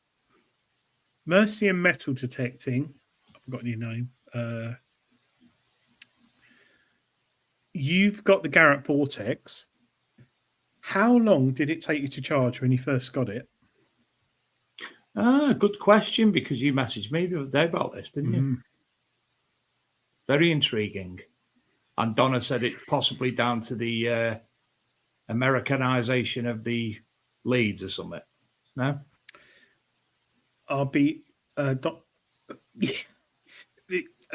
Mercy and Metal Detecting, I've forgotten your name. You've got the Garrett Vortex. How long did it take you to charge when you first got it? good question, because you messaged me the other day about this, didn't you? Very intriguing. And Donna said it's possibly down to the Americanization of the leads or something. No? I'll be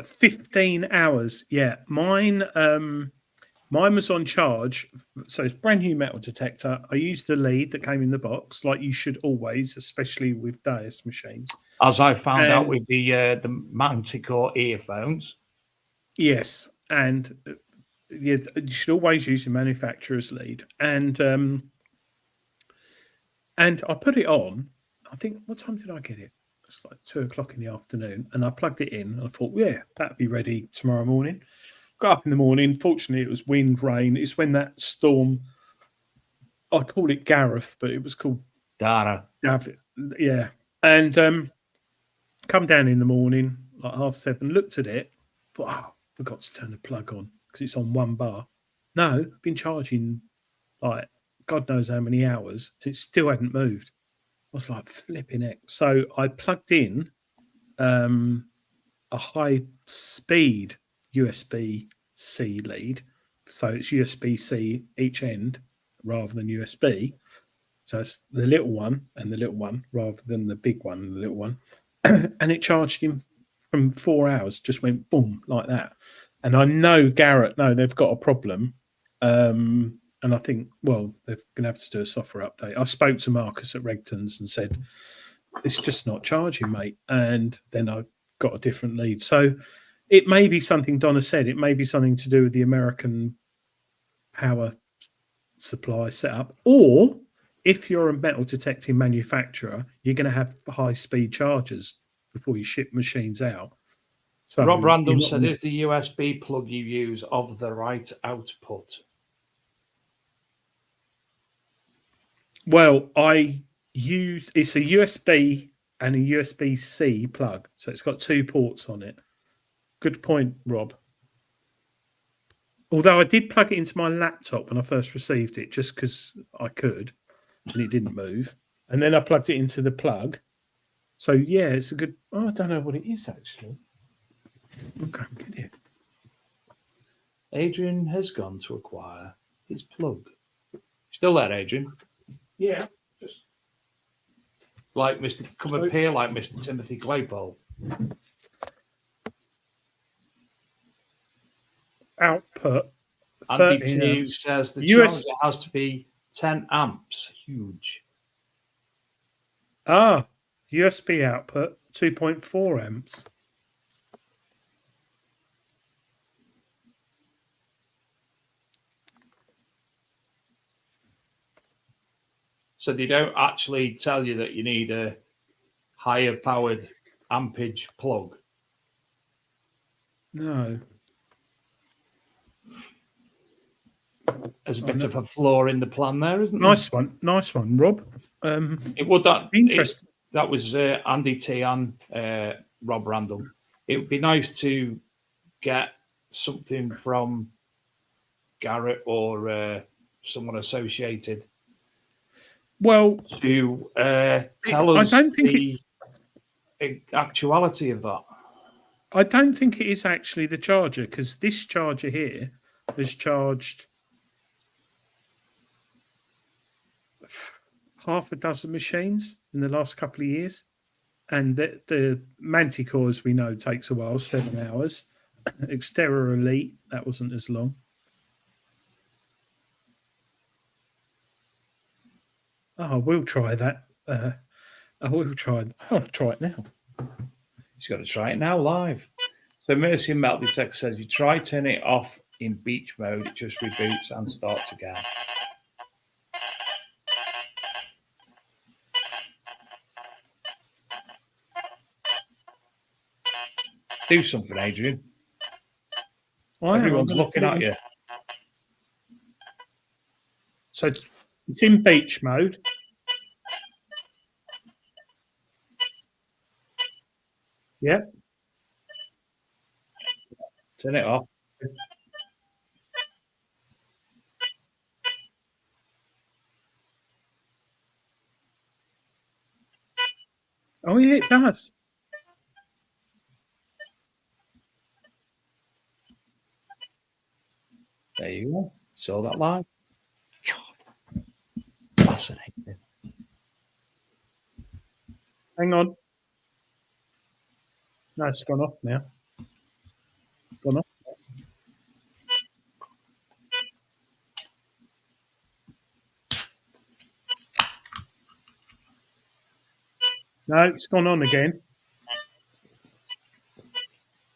15 hours. Yeah, mine was on charge. So it's brand new metal detector. I used the lead that came in the box, like you should always, especially with Deus machines. As I found out with the Manticore earphones. Yes, and you should always use your manufacturer's lead. And I put it on. I think, what time did I get it? It's like 2:00 in the afternoon, and I plugged it in. And I thought, yeah, that'd be ready tomorrow morning. Got up in the morning. Fortunately, it was wind, rain. It's when that storm. I call it Gareth, but it was called Dara. Yeah, and come down in the morning like 7:30. Looked at it. Thought, forgot to turn the plug on because it's on 1 bar. No, been charging like God knows how many hours. It still hadn't moved. I was like, flipping heck. So I plugged in a high speed USB-C lead. So it's USB-C each end rather than USB. So it's the little one and the little one rather than the big one and the little one. And it charged him from 4 hours, just went boom like that. And I know Garrett, they've got a problem. And I think, well, they're going to have to do a software update. I spoke to Marcus at Regton's and said, it's just not charging, mate. And then I got a different lead. So it may be something Donna said. It may be something to do with the American power supply setup. Or if you're a metal detecting manufacturer, you're going to have high-speed chargers before you ship machines out. So Rob Randall said, is the USB plug you use of the right output? Well, it's a USB and a USB-C plug. So it's got 2 ports on it. Good point, Rob. Although I did plug it into my laptop when I first received it, just because I could, and it didn't move. And then I plugged it into the plug. So, yeah, it's a good... Oh, I don't know what it is, actually. Okay, get it. Adrian has gone to acquire his plug. Still there, Adrian? Yeah, just... Like Mr. Come up here, like Mr. Timothy Claypole. Output. Andy T says the charger has to be 10 amps. Huge. USB output 2.4 amps. So they don't actually tell you that you need a higher powered ampage plug. No. There's a bit of a flaw in the plan there, isn't there? Nice one, Rob. It would interesting. That was Andy T and Rob Randall. It would be nice to get something from Garrett or someone associated. Well, to tell us the actuality of that. I don't think it is actually the charger, because this charger here has charged half a dozen machines in the last couple of years. And the Manticore, as we know, takes a while, 7 hours. Xterra Elite, that wasn't as long. Oh, I will try that. I will try. I'll try it now. He's got to try it now live. So Mercy and Melty Tech says, you try turning it off in beach mode, it just reboots and starts again. Do something, Adrian. Everyone's looking at you. So it's in beach mode. Yeah. Turn it off. Oh, yeah, it does. There you go. Saw that live. God. Fascinating. Hang on. No, it's gone off now. Gone off. No, it's gone on again.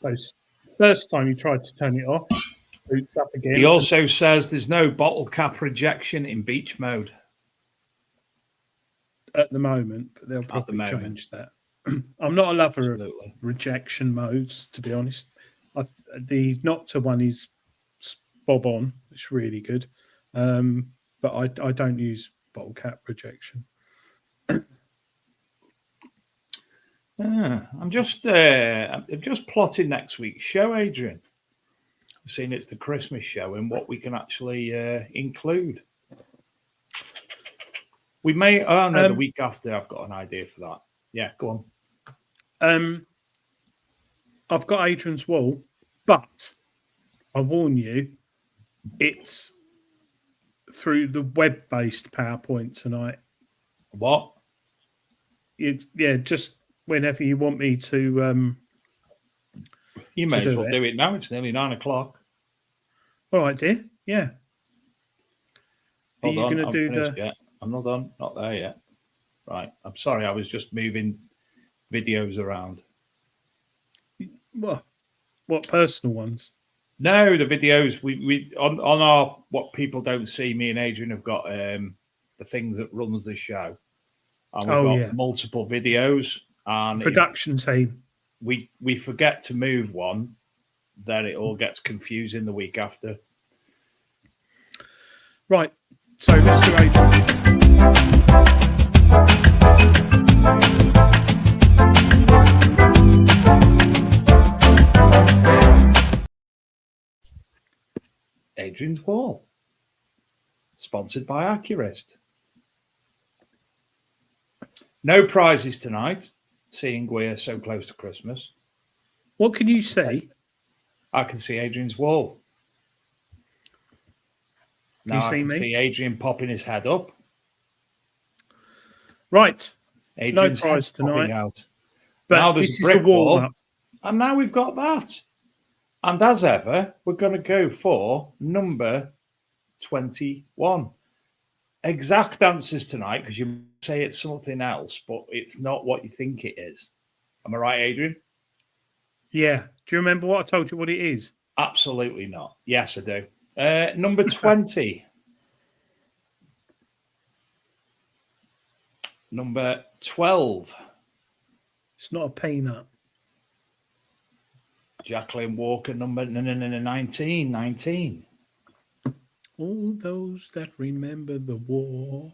So first time you tried to turn it off, boots up again. He also says there's no bottle cap rejection in beach mode. At the moment, but they'll probably change that. I'm not a lover of rejection modes, to be honest. The Nocta one is bob on. It's really good. But I don't use bottle cap rejection. I'm just plotting next week's show, Adrian. I've seen it's the Christmas show and what we can actually include. We may. Oh no, the week after. I've got an idea for that. Yeah, go on. I've got Adrian's wall, but I warn you, it's through the web-based PowerPoint tonight. What? It's just whenever you want me to. You may as well do it now. It's nearly 9 o'clock. All right, dear. Yeah. Are you going to do the? Yet. I'm not done. Not there yet. Right. I'm sorry. I was just moving videos around. What personal ones? No, the videos we on our what people don't see. Me and Adrian have got the things that runs the show, and we've got multiple videos and production team. We forget to move one, then it all gets confusing the week after. Right. So let's do Adrian. Adrian's Wall, sponsored by Accurist. No prizes tonight, seeing we're so close to Christmas. What can you see? I can see Adrian's Wall. Now I can see Adrian popping his head up. Right. Adrian's no prize tonight. Out. But now there's this a brick is the wall wall, and now we've got that. And as ever, we're going to go for number 21. Exact answers tonight, because you say it's something else, but it's not what you think it is. Am I right, Adrian? Yeah. Do you remember what I told you what it is? Absolutely not. Yes, I do. Number 20. Number 12. It's not a peanut. Jacqueline Walker, number 19. All those that remember the war.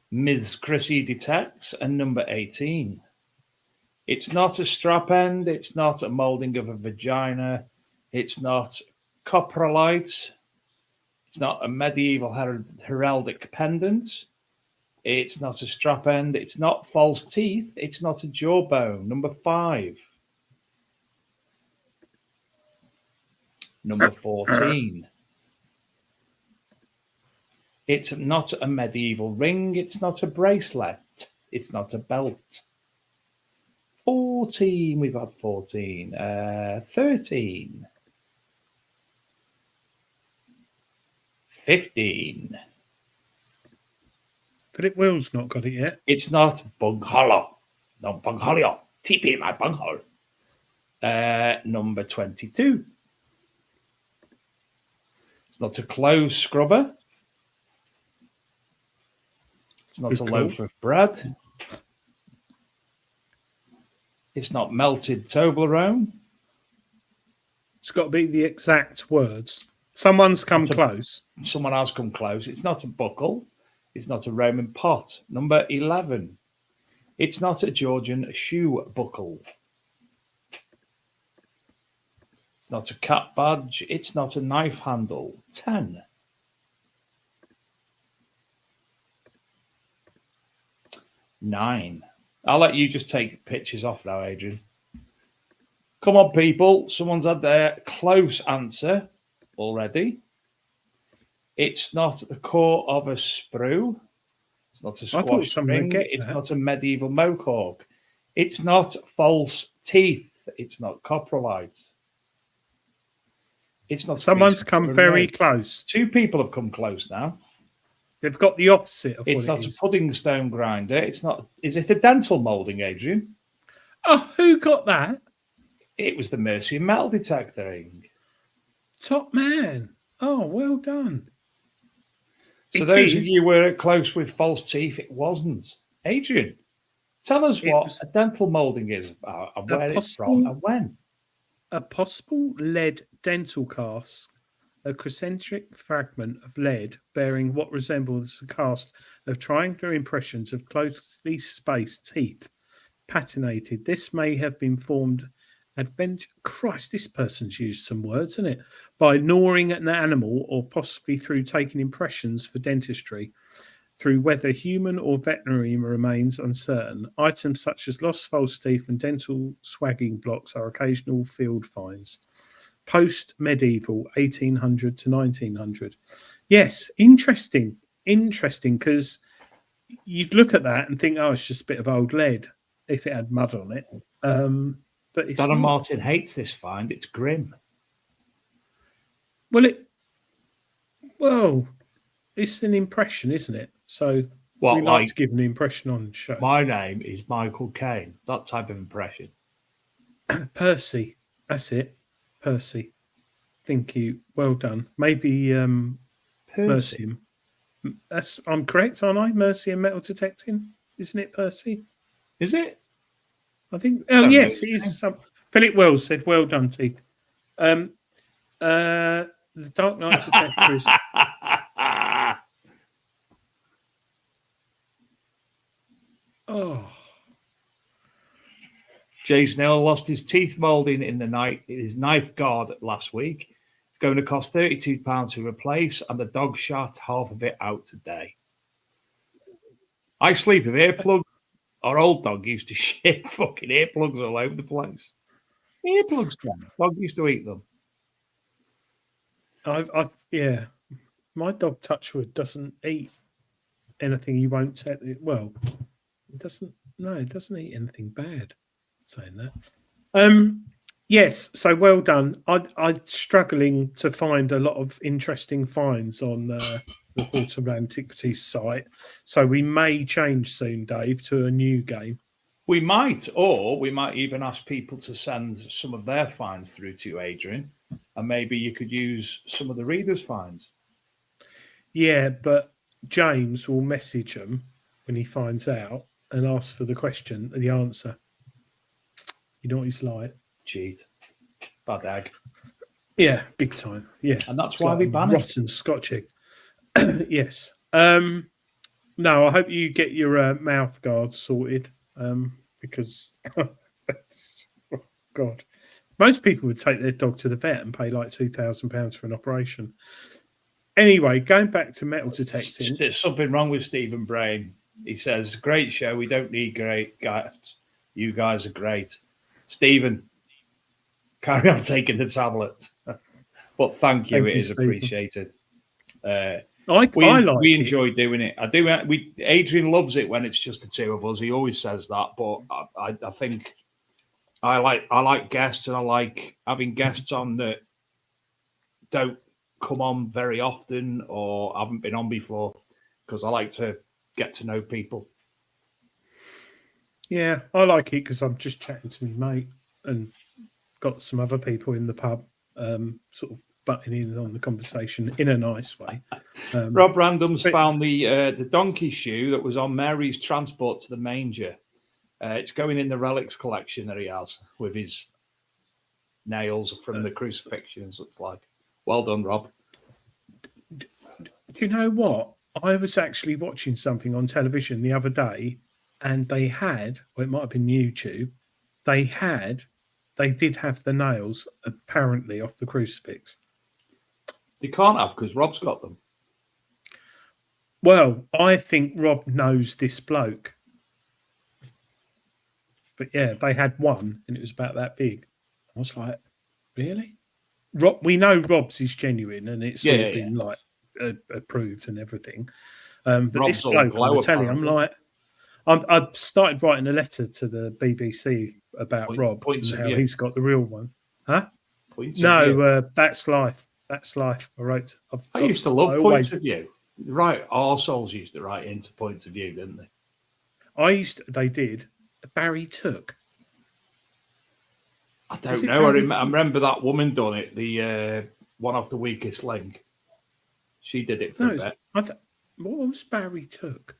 Ms. Chrissy Detects, and number 18. It's not a strap end. It's not a moulding of a vagina. It's not coprolite. It's not a medieval heraldic pendant. It's not a strap end. It's not false teeth. It's not a jawbone. Number 5. Number 14. It's not a medieval ring. It's not a bracelet. It's not a belt. 14. We've had 14. 13. 15. Philip Will's not got it yet. It's not bunghole. No, bunghole. TP in my bunghole. Number 22. It's not a clothes scrubber. It's not a loaf of bread. It's not melted Toblerone. It's got to be the exact words. Someone's come close. Someone has come close. It's not a buckle. It's not a Roman pot. Number 11. It's not a Georgian shoe buckle. It's not a cap badge. It's not a knife handle. 10. 9. I'll let you just take pictures off now, Adrian. Come on, people. Someone's had their close answer already. It's not the core of a sprue. It's not a squash ring. It's not a medieval mohawk. It's not false teeth. It's not coprolite. It's not. Someone's come very close. 2 people have come close now. They've got the opposite of it's what not it is. A pudding stone grinder. It's not. Is it a dental moulding, Adrian? Oh, who got that? It was the Mercy metal detectoring. Top man. Oh, well done. So those of you who were close with false teeth, it wasn't. Adrian, tell us what a dental moulding is, and where it's from, and when. A possible lead dental cast, a concentric fragment of lead bearing what resembles a cast of triangular impressions of closely spaced teeth, patinated. This may have been formed Adventure. Christ, this person's used some words, isn't it? By gnawing at an animal or possibly through taking impressions for dentistry, through whether human or veterinary remains uncertain. Items such as lost false teeth and dental swagging blocks are occasional field finds. Post-medieval, 1800 to 1900. Yes, interesting, because you'd look at that and think, oh, it's just a bit of old lead if it had mud on it. But it's Donna not. Martin hates this find. It's grim. Well, it's an impression, isn't it? So What, we like like to give an impression on the show. my name is Michael Caine? That type of impression. Percy, that's it. Percy. Thank you. Well done. Maybe Mercy. I'm correct, aren't I? Mercy and metal detecting, isn't it, Percy? Is it? I think. Oh, Don't yes, know. it is. Philip Wells said, "Well done, T." The Dark Knight Detector is. Oh, Jason Hill lost his teeth moulding in his knife guard last week. It's going to cost £32 to replace, and the dog shot half of it out today. I sleep with earplugs. Our old dog used to shit fucking earplugs all over the place. Earplugs, dog used to eat them. yeah. My dog Touchwood doesn't eat anything he won't take. Well, it doesn't. No, it doesn't eat anything bad. Saying that. Yes. So well done. I'm struggling to find a lot of interesting finds on the Portable Antiquities site. So we may change soon, Dave, to a new game. We might even ask people to send some of their finds through to Adrian, and maybe you could use some of the readers' finds. Yeah, but James will message him when he finds out and ask for the question and the answer. You know what he's like? Cheat. Bad egg. Yeah, big time. Yeah. And that's It's why like we ban it. rotten Scotch egg. Yes. No, I hope you get your mouth guard sorted because, oh, God, most people would take their dog to the vet and pay like £2,000 for an operation. Anyway, going back to metal detecting. There's something wrong with Stephen Brain. He says, great show. We don't need great guys. You guys are great. Stephen, carry on taking the tablet. But thank you. It is Stephen. Appreciated. We enjoy doing it. I do. Adrian loves it when it's just the two of us. He always says that. But I think I like guests, and I like having guests on that don't come on very often or haven't been on before, because I like to get to know people. Yeah, I like it because I'm just chatting to my mate and got some other people in the pub sort of butting in on the conversation in a nice way. Rob Random's found the donkey shoe that was on Mary's transport to the manger. It's going in the relics collection that he has with his nails from the crucifixions. Looks like. Well done, Rob. Do you know what? I was actually watching something on television the other day, and they had, or it might have been YouTube, they did have the nails apparently off the crucifix. They can't have, because Rob's got them. Well, I think Rob knows this bloke. But yeah, they had one, and it was about that big. I was like, really? Rob, we know Rob's is genuine, and it's been like approved and everything. But Rob's this bloke on the telly, I'm like, I've started writing a letter to the BBC about Rob and how he's got the real one. Huh? That's life. That's life. I used to love Points of View. Right, our souls used to write into Points of View, didn't they? They did. Barry Took. I don't know. I remember that woman done it. The one off the Weakest Link. She did it for a bit. What was Barry Took?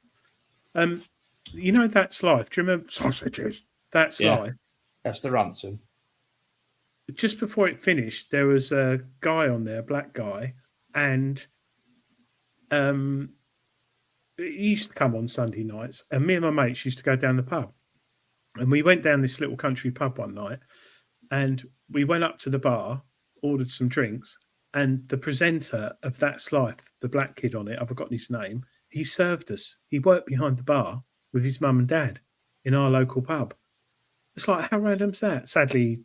You know, That's Life. Do you remember Sausages? That's Life. That's the Ransom. Just before it finished, there was a guy on there, a black guy, and he used to come on Sunday nights, and me and my mates used to go down the pub. And we went down this little country pub one night, and we went up to the bar, ordered some drinks, and the presenter of That's Life, the black kid on it, I've forgotten his name, he served us. He worked behind the bar with his mum and dad in our local pub. It's like, how random's that? Sadly,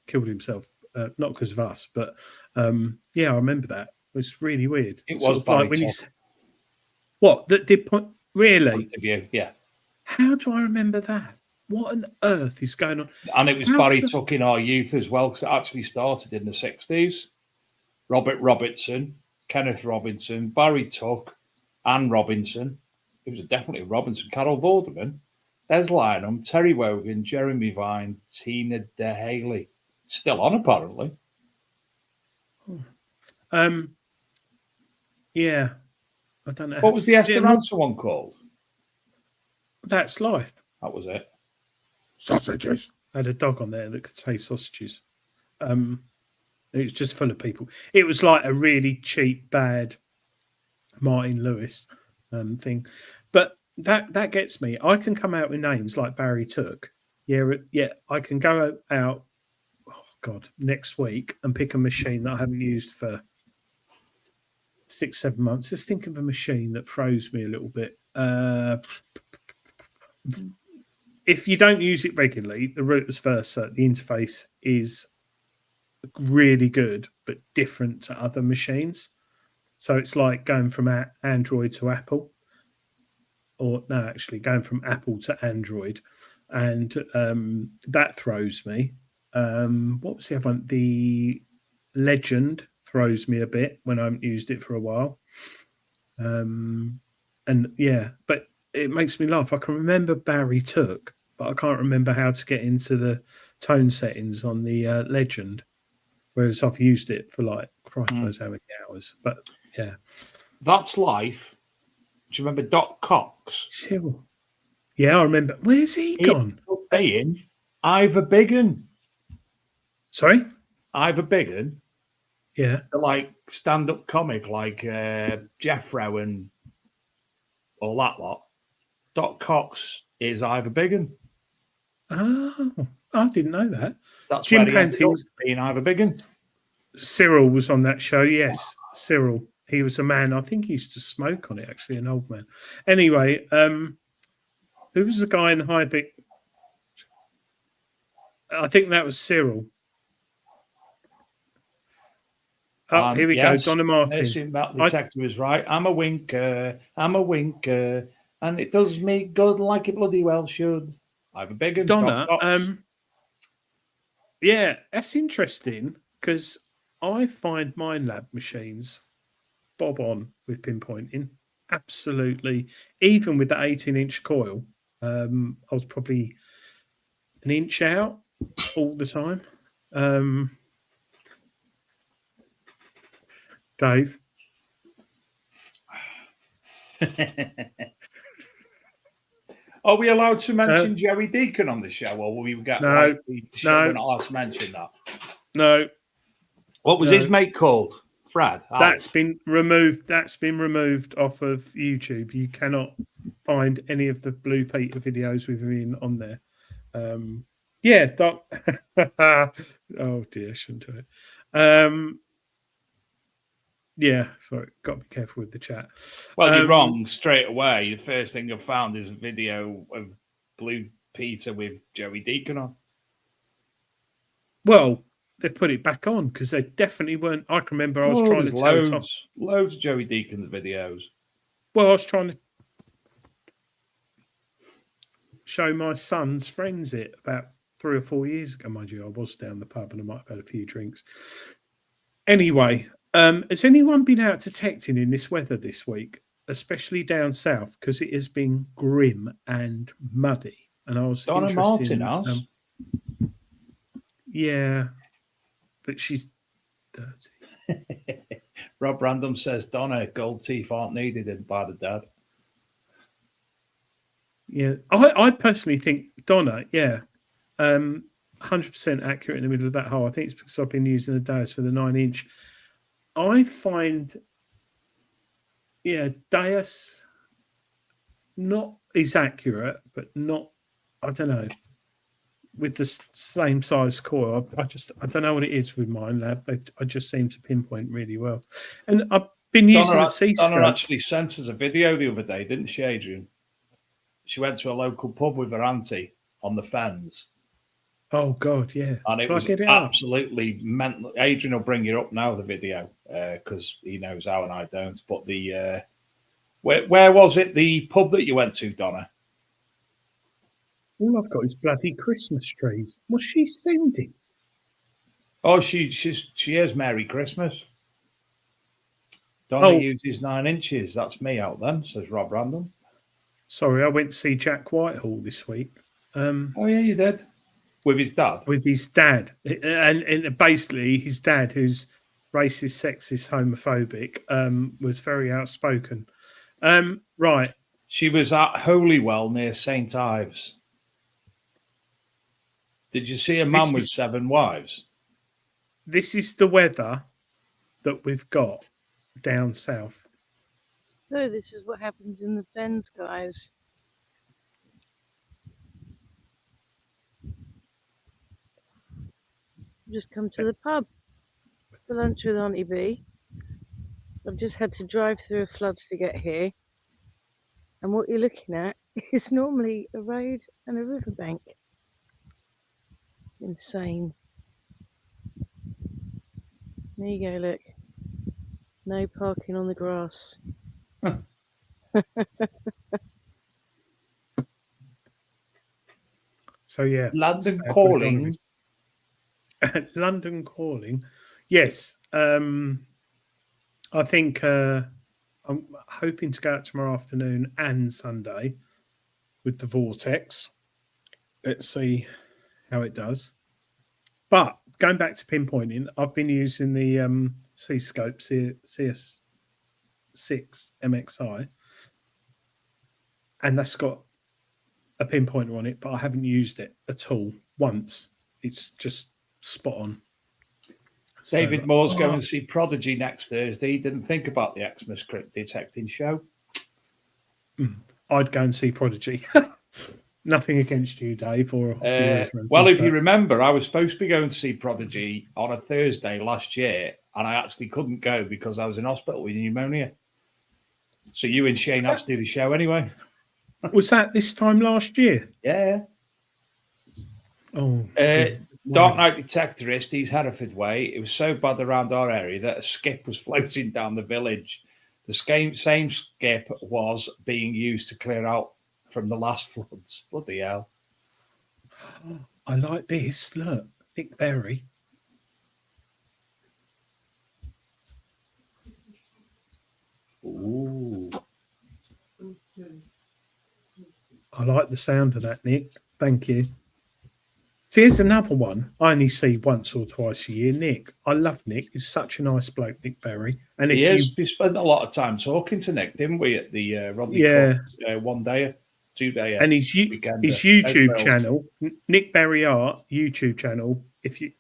killed himself, not because of us, but yeah, I remember that. It was really weird. It Sort was of like Barry when Tuck. he's what that did point really. Yeah. How do I remember that? What on earth is going on? And it was How Barry could- Tuck in our youth as well, because it actually started in the 60s. Robert Robertson, Kenneth Robinson, Barry Tuck, Anne Robinson. It was definitely Robinson, Carol Vorderman, Des Lynham, Terry Wogan, Jeremy Vine, Tina DeHaley. Still on, apparently. Yeah, I don't know. What was the Is it Esther not- Rancer one called? That's Life. That was it. Sausages. I had a dog on there that could say sausages. It was just full of people. It was like a really cheap, bad Martin Lewis thing. But that gets me. I can come out with names like Barry Took. Yeah, I can go out, oh God, next week and pick a machine that I haven't used for 6-7 months. Just think of a machine that throws me a little bit. If you don't use it regularly, the Reuters Versa, the interface is really good, but different to other machines. So it's like going from Android to Apple, or no, actually going from Apple to Android, and that throws me. What was the other one? The Legend throws me a bit when I haven't used it for a while. And yeah, but it makes me laugh. I can remember Barry Took, but I can't remember how to get into the tone settings on the Legend. Whereas I've used it for like Christ knows how many hours. But yeah, That's Life. Do you remember Doc Cox? still, yeah, I remember. Where's he gone? Paying Ivor Biggin. Sorry. Ivor Biggin, Yeah. the like stand-up comic like Jeffro and all that lot. Doc Cox is Ivor Biggin. Oh, I didn't know that. That's Jim where he ended Panty up was- being Ivor Biggin. Cyril was on that show. Yes, Cyril. He was a man. I think he used to smoke on it. Actually, an old man. Anyway, who was the guy in Highbeck? I think that was Cyril. Oh, here we yes, go. Donna Martin. Nursing that detective is right. I'm a winker, and it does me good like it bloody well should. Ivor Biggin. Donna, Doc Cox. yeah, that's interesting because I find MindLab machines bob on with pinpointing. Absolutely. Even with the 18-inch coil, I was probably an inch out all the time. Dave. Are we allowed to mention Joey Deacon on the show, or will we get No, like, the show we're not allowed to mention that? No, What was No. his mate called? Fred. that's been removed. That's been removed off of YouTube. You cannot find any of the Blue Peter videos with him on there. Yeah, Doc. Oh dear, shouldn't do it. Yeah, sorry, got to be careful with the chat. Well, you're wrong straight away. The first thing I found is a video of Blue Peter with Joey Deacon on. Well, they've put it back on because they definitely weren't. I can remember I was trying to there's tell Tom. loads of Joey Deacon's videos. Well, I was trying to show my son's friends it about 3 or 4 years ago. Mind you, I was down the pub and I might have had a few drinks. Anyway, has anyone been out detecting in this weather this week, especially down south, because it has been grim and muddy? And I was Donna interested Martin in, has. yeah, but she's dirty. Rob Random says Donna, gold teeth aren't needed in by the dad. Yeah, I personally think Donna, yeah, 100% accurate in the middle of that hole. I think it's because I've been using the Deus for the 9-inch. I find, yeah, Deus not is accurate, but not, I don't know, with the same size coil. I don't know what it is with mine, lab. I just seem to pinpoint really well. And I've been using the C-scope. Donna actually sent us a video the other day, didn't she, Adrian? She went to a local pub with her auntie on the Fens. Oh God, yeah. And it was absolutely mental. Adrian will bring you up now, the video, because he knows how and I don't. But the where was it? The pub that you went to, Donna? All I've got is bloody Christmas trees. What's she sending? Oh, she is Merry Christmas. Donna uses 9 inches. That's me out then, says Rob Random. Sorry, I went to see Jack Whitehall this week. Oh yeah, you did. With his dad? With his dad. And basically his dad, who's racist, sexist, homophobic, was very outspoken. Right. She was at Holywell near St. Ives. Did you see a man with 7 wives? This is the weather that we've got down south. So this is what happens in the Fens, guys. Just come to the pub for lunch with Auntie B. I've just had to drive through a flood to get here. And what you're looking at is normally a road and a riverbank. Insane. There you go, look. No parking on the grass. So yeah. London calling. London calling. Yes. I think I'm hoping to go out tomorrow afternoon and Sunday with the Vortex. Let's see how it does. But going back to pinpointing, I've been using the C-scope CS6 MXI, and that's got a pinpointer on it, but I haven't used it at all once. It's just spot on. David Moore's going to see Prodigy next Thursday. He didn't think about the Xmas crypt detecting show. I'd go and see Prodigy. Nothing against you, Dave. Well, if you remember, I was supposed to be going to see Prodigy on a Thursday last year, and I actually couldn't go because I was in hospital with pneumonia. So you and Shane had to do the show anyway. Was that this time last year? Yeah. Oh. Dark Knight Detectorist, he's Hereford way. It was so bad around our area that a skip was floating down the village. The same skip was being used to clear out from the last floods. Bloody hell. I like this. Look, Nick Berry. Ooh. I like the sound of that, Nick. Thank you. See, here's another one I only see once or twice a year. Nick. I love Nick. He's such a nice bloke, Nick Berry. And he is. We spent a lot of time talking to Nick, didn't we, at the Rodney Court, 1 day, 2 day. And his YouTube channel, Nick Berry Art YouTube channel, if you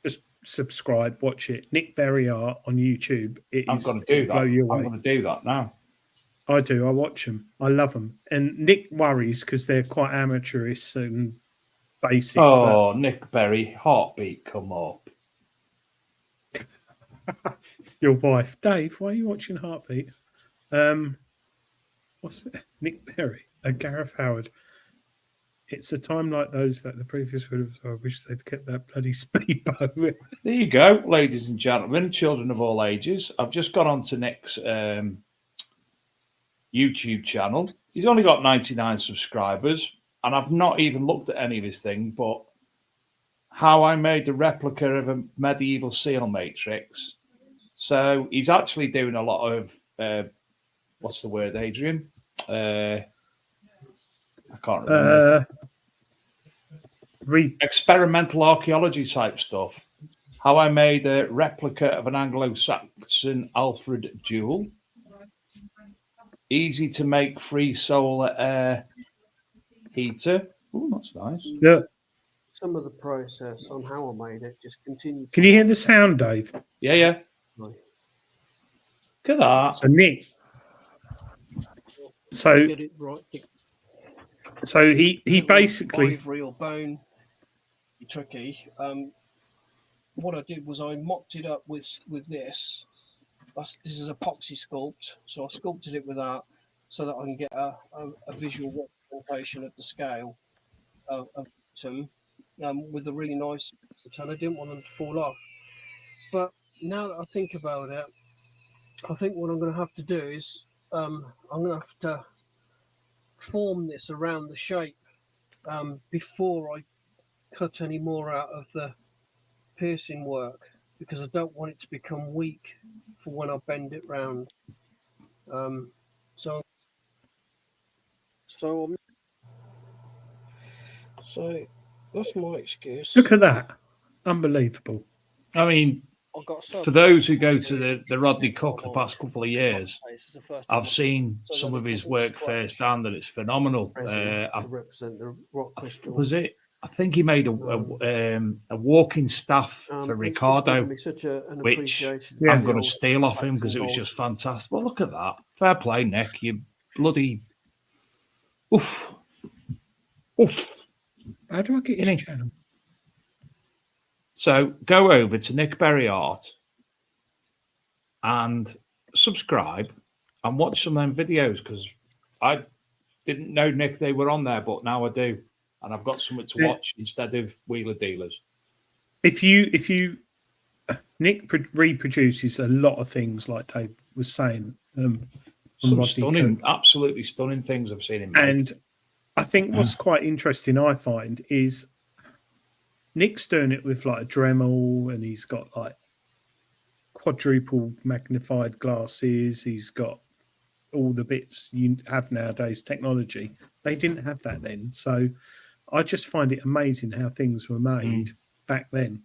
just subscribe, watch it. Nick Berry Art on YouTube. I'm going to do that. I'm going to do that now. I do. I watch them. I love them. And Nick worries because they're quite amateurish and basic. Oh, Nick Berry, Heartbeat, come up. Your wife, Dave. Why are you watching Heartbeat? What's it? Nick Berry, Gareth Howard. It's a time like those that the previous would have. I wish they'd kept that bloody speedboat. There you go, ladies and gentlemen, children of all ages. I've just got on to Nick's YouTube channel. He's only got 99 subscribers, and I've not even looked at any of his things, but how I made a replica of a medieval seal matrix. So he's actually doing a lot of what's the word, Adrian? I can't remember. Experimental archaeology type stuff. How I made a replica of an Anglo-Saxon Alfred jewel. Easy to make free solar air heater. Oh, that's nice. Yeah. Some of the process on how I made it just continued. Can you hear the sound, Dave? Yeah, yeah. Right. Look at that. So Nick. So get it right. So he basically ivory or bone, tricky. What I did was I mocked it up with this. This is epoxy sculpt, so I sculpted it with that so that I can get a visual representation of the scale of them with a really nice. And I didn't want them to fall off. But now that I think about it, I think what I'm going to have to do is I'm going to have to form this around the shape before I cut any more out of the piercing work, because I don't want it to become weak for when I bend it round. So that's my excuse. look at that, unbelievable. I mean, for those who go to the Rodney Cook the past couple of years, I've seen some of his work firsthand, and it's phenomenal. To represent the rock crystal. Was it? I think he made a walking staff for Ricardo, which I'm going to steal off him because it was just fantastic. Well, look at that. Fair play, Nick. You bloody... Oof. Oof. How do I get his channel? So go over to Nick Berry Art and subscribe and watch some of them videos, because I didn't know, Nick, they were on there, but now I do. And I've got something to watch instead of Wheeler Dealers. If you Nick reproduces a lot of things, like Dave was saying. Some stunning, absolutely stunning things I've seen him make. And I think what's quite interesting, I find, is Nick's doing it with like a Dremel, and he's got like quadruple magnified glasses. He's got all the bits you have nowadays, technology. They didn't have that then. So I just find it amazing how things were made back then.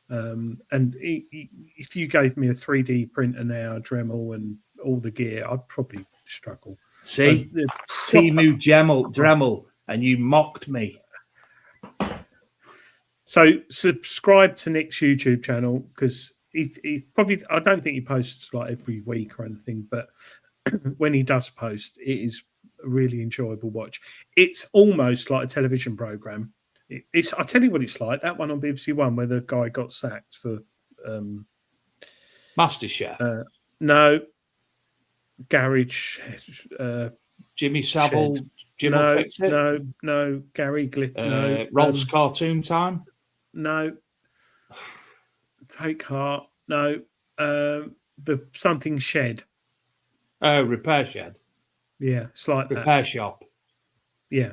And if you gave me a 3D printer now, a Dremel and all the gear, I'd probably struggle. See, Timu Dremel, and you mocked me. So subscribe to Nick's YouTube channel, because he probably, I don't think he posts like every week or anything, but when he does post, it is a really enjoyable watch. It's almost like a television program. It's I tell you what it's like. That one on BBC One where the guy got sacked for MasterChef. No, Garage. Jimmy Savile. No, Gary Glitter. No, Rolf's Cartoon Time. No, Take Heart. No, the something shed. Oh, Repair Shed. Yeah, it's like Repair Shop. Yeah.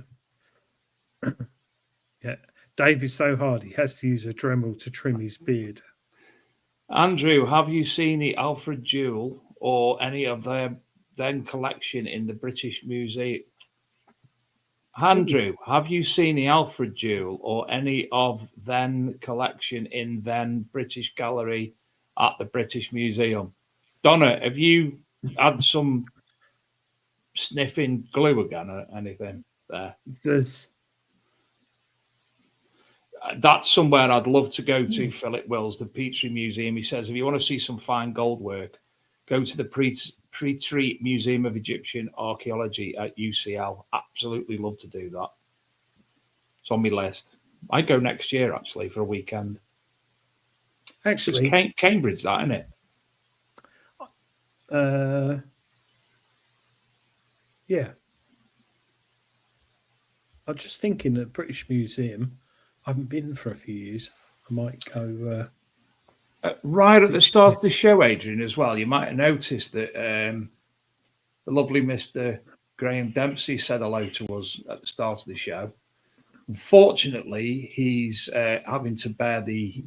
Yeah. Dave is so hard, he has to use a Dremel to trim his beard. Andrew, have you seen the Alfred Jewel or any of their then collection in the British Museum? Andrew, have you seen the Alfred Jewel or any of then collection in then British Gallery at the British Museum? Donna, have you had some sniffing glue again or anything there? That's somewhere I'd love to go to, Philip Wills, the Petrie Museum. He says, if you want to see some fine gold work, go to the Petrie Museum of Egyptian Archaeology at UCL. Absolutely love to do that. It's on my list. I go next year, actually, for a weekend. Actually, it's Cambridge, that, isn't it? Yeah. I'm just thinking the British Museum. I haven't been for a few years. I might go. Right at the start of the show, Adrian, as well, you might have noticed that the lovely Mr. Graham Dempsey said hello to us at the start of the show. Unfortunately, he's having to bear the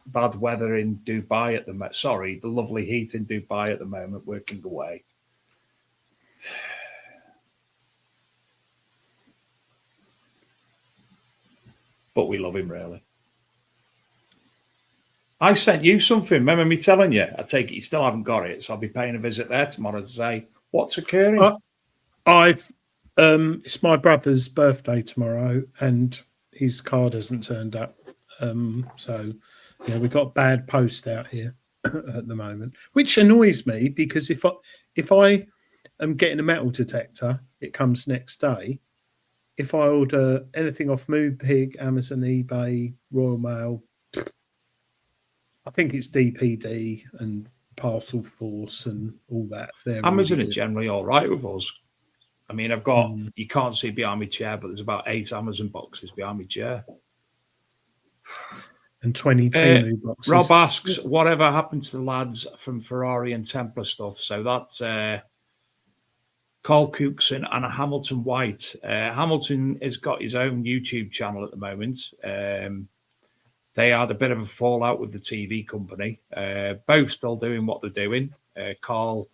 bad weather in Dubai at the moment. Sorry, the lovely heat in Dubai at the moment, working away. But we love him, really. I sent you something. Remember me telling you? I take it you still haven't got it, so I'll be paying a visit there tomorrow to say what's occurring. It's my brother's birthday tomorrow, and his card hasn't turned up. So yeah, we've got bad post out here at the moment, which annoys me, because if I am getting a metal detector, it comes next day. if I order anything off Moonpig, Amazon, eBay, Royal Mail, I think it's DPD and Parcel Force and all that. They're Amazon really are good. generally all right with us. I mean, I've got, you can't see behind my chair, but there's about 8 Amazon boxes behind my chair. And 22 new boxes. Rob asks, whatever happened to the lads from Ferrari and Templar stuff? So that's Carl Cookson and Hamilton White. Hamilton has got his own YouTube channel at the moment. They had a bit of a fallout with the TV company. Both still doing what they're doing. Carl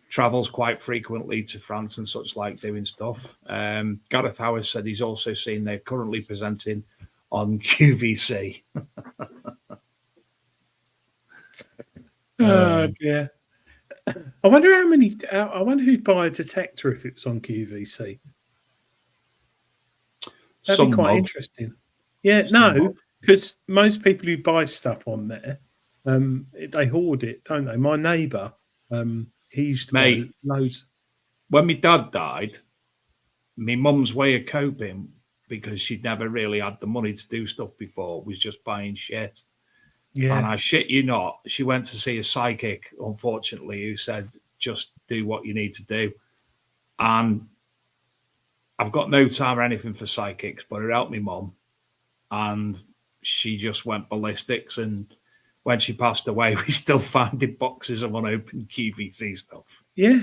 travels quite frequently to France and such like doing stuff. Gareth Howard said he's also seen they're currently presenting on QVC. Oh dear. I wonder how many. I wonder who'd buy a detector if it was on QVC. That'd be quite interesting. Yeah, no, because most people who buy stuff on there, they hoard it, don't they? My neighbour, he used to buy loads. When my dad died, my mum's way of coping, because she'd never really had the money to do stuff before, was just buying shit. Yeah. And I shit you not, she went to see a psychic, unfortunately, who said, just do what you need to do. And I've got no time or anything for psychics, but it helped me mum. And she just went ballistics. And when she passed away, we still finding boxes of unopened QVC stuff. Yeah.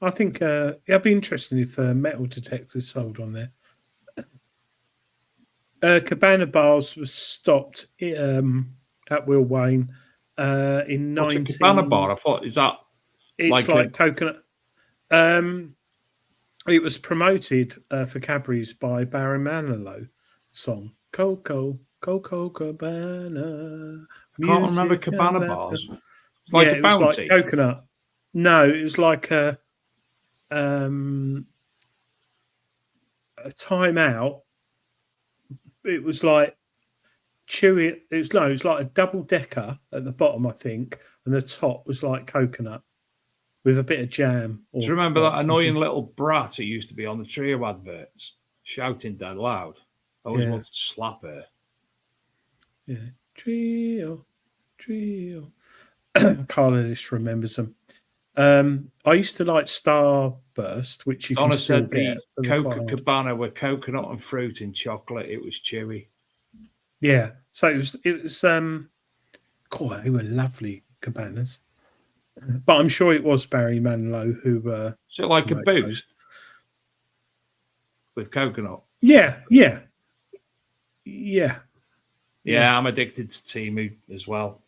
I think it'd be interesting if metal detectors sold on there. Cabana Bars was stopped at Will Wayne in 19... Cabana Bar? I thought, is that... It's like coconut... it was promoted for Cadbury's by Barry Manilow song. Coco Cabana. Can't remember Cabana Bars. It's like a it bounty. was like coconut. No, it was like a Time Out. It was like chewy. It was like a double decker at the bottom, I think, and the top was like coconut with a bit of jam. Do you remember that annoying little brat who used to be on the Trio adverts, shouting dead loud? I always wanted to slap her. Yeah, Trio. Carla just remembers them. I used to like Starburst, which you Donna can still said get. the Coca Cabana were coconut and fruit and chocolate. It was chewy. Yeah, so it was. God, they were lovely cabanas. But I'm sure it was Barry Manilow who. Is it like a Boost with coconut? Yeah. Yeah, I'm addicted to Temu as well.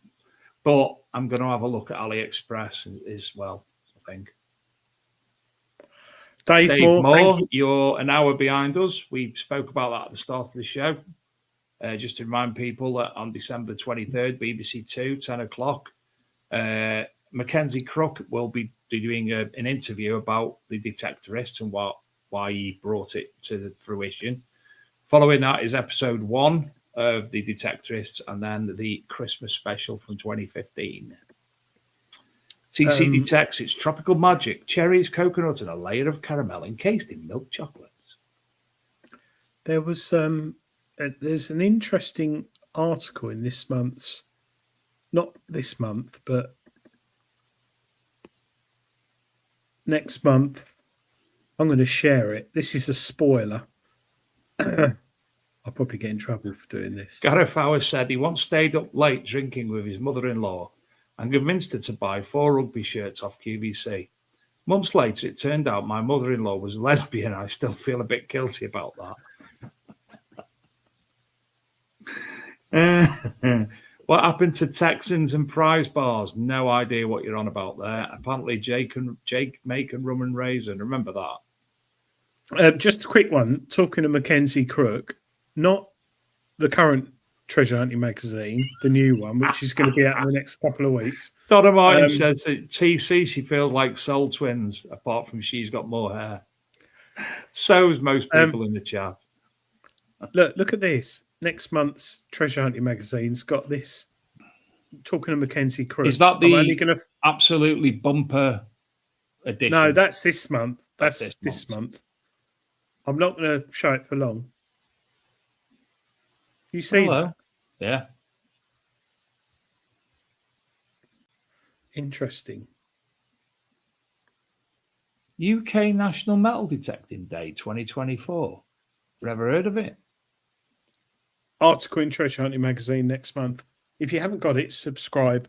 But I'm going to have a look at AliExpress as well, I think. Dave Moore, you're an hour behind us. We spoke about that at the start of the show. Just to remind people that on December 23rd, BBC 2, 10 o'clock, Mackenzie Crook will be doing an interview about the Detectorists and why he brought it to fruition. Following that is episode 1 of the Detectorists, and then the Christmas special from 2015. TC detects its tropical magic, cherries, coconut, and a layer of caramel encased in milk chocolates. There was there's an interesting article in this month's, not this month, but next month. I'm going to share it. This is a spoiler. I'll probably get in trouble for doing this. Gareth Howard said he once stayed up late drinking with his mother-in-law and convinced her to buy 4 rugby shirts off QVC. Months later, it turned out my mother-in-law was a lesbian. I still feel a bit guilty about that. What happened to Texans and prize bars? No idea what you're on about there. Apparently, Jake Macon Rum and Raisin. Remember that? Just a quick one. Talking to Mackenzie Crook, not the current Treasure Hunting magazine, the new one, which is going to be out in the next couple of weeks. Donna Martin says that TC, she feels like soul twins, apart from she's got more hair. So is most people in the chat. Look at this. Next month's Treasure Hunting magazine's got this. Talking to Mackenzie Crook. Is that the absolutely bumper edition? No, that's this month. That's this month. I'm not going to show it for long. You see Hello. that? Yeah. Interesting. UK National Metal Detecting Day 2024. You ever heard of it? Article in Treasure Hunting magazine next month. If you haven't got it, subscribe.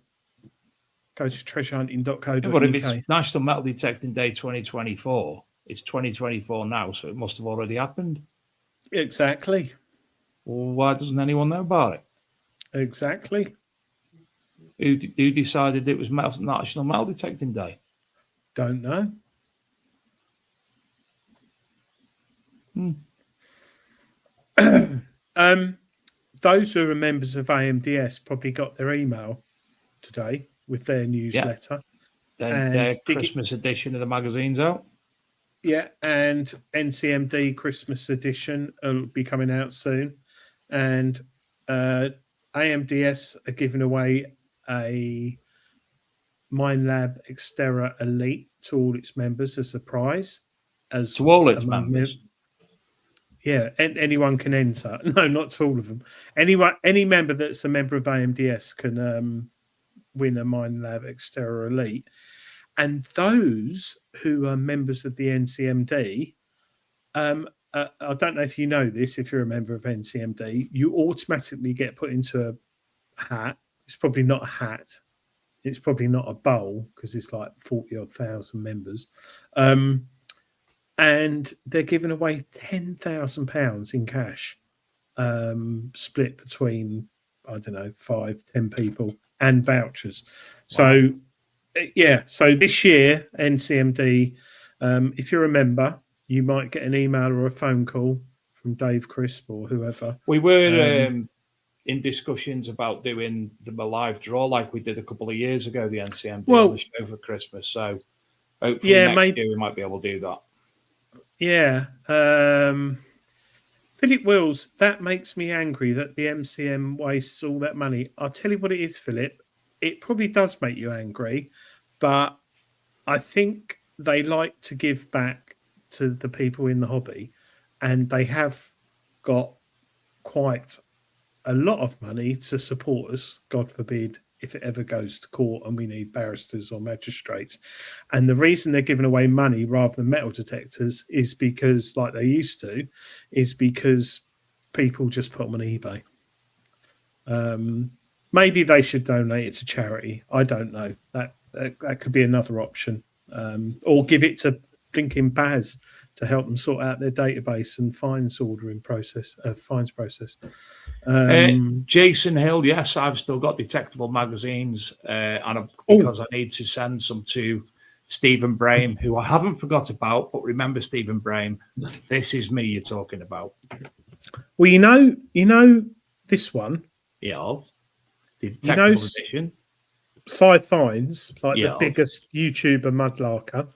Go to treasurehunting.co.uk. Yeah, but if it's National Metal Detecting Day 2024, it's 2024 now, so it must have already happened. Exactly. Well, why doesn't anyone know about it? Exactly. Who decided it was National Metal Detecting Day? Don't know. Those who are members of AMDS probably got their email today with their newsletter. Then their Christmas edition of the magazine's out. Yeah, and NCMD Christmas edition will be coming out soon. And AMDS are giving away a Minelab Xterra Elite to all its members as a prize. To all its members? Yeah, anyone can enter. No, not to all of them. Any member that's a member of AMDS can win a Minelab Xterra Elite. And those who are members of the NCMD, I don't know if you know this, if you're a member of NCMD, you automatically get put into a hat. It's probably not a hat. It's probably not a bowl because it's like 40-odd thousand members. And they're giving away £10,000 in cash, split between, I don't know, 5-10 people and vouchers. So, yeah, so this year, NCMD, if you're a member, you might get an email or a phone call from Dave Crisp or whoever. We were in discussions about doing the live draw like we did a couple of years ago, the NCMD on the show for Christmas. So hopefully next year we might be able to do that. Yeah. Philip Wills, that makes me angry that the MCM wastes all that money. I'll tell you what it is, Philip. It probably does make you angry, but I think they like to give back to the people in the hobby, and they have got quite a lot of money to support us, God forbid, if it ever goes to court and we need barristers or magistrates. And the reason they're giving away money rather than metal detectors is because, like they used to, is because people just put them on eBay. Maybe they should donate it to charity. I don't know. That could be another option. Or give it to blinking Baz to help them sort out their database and fines process. Jason Hill, yes, I've still got detectable magazines, and because I need to send some to Stephen Brame, who I haven't forgot about. But remember, Stephen Brame, this is me you're talking about. Well, you know this one. Yeah, the detectable edition. Cy Fines, like Yeah. the biggest YouTuber mudlarker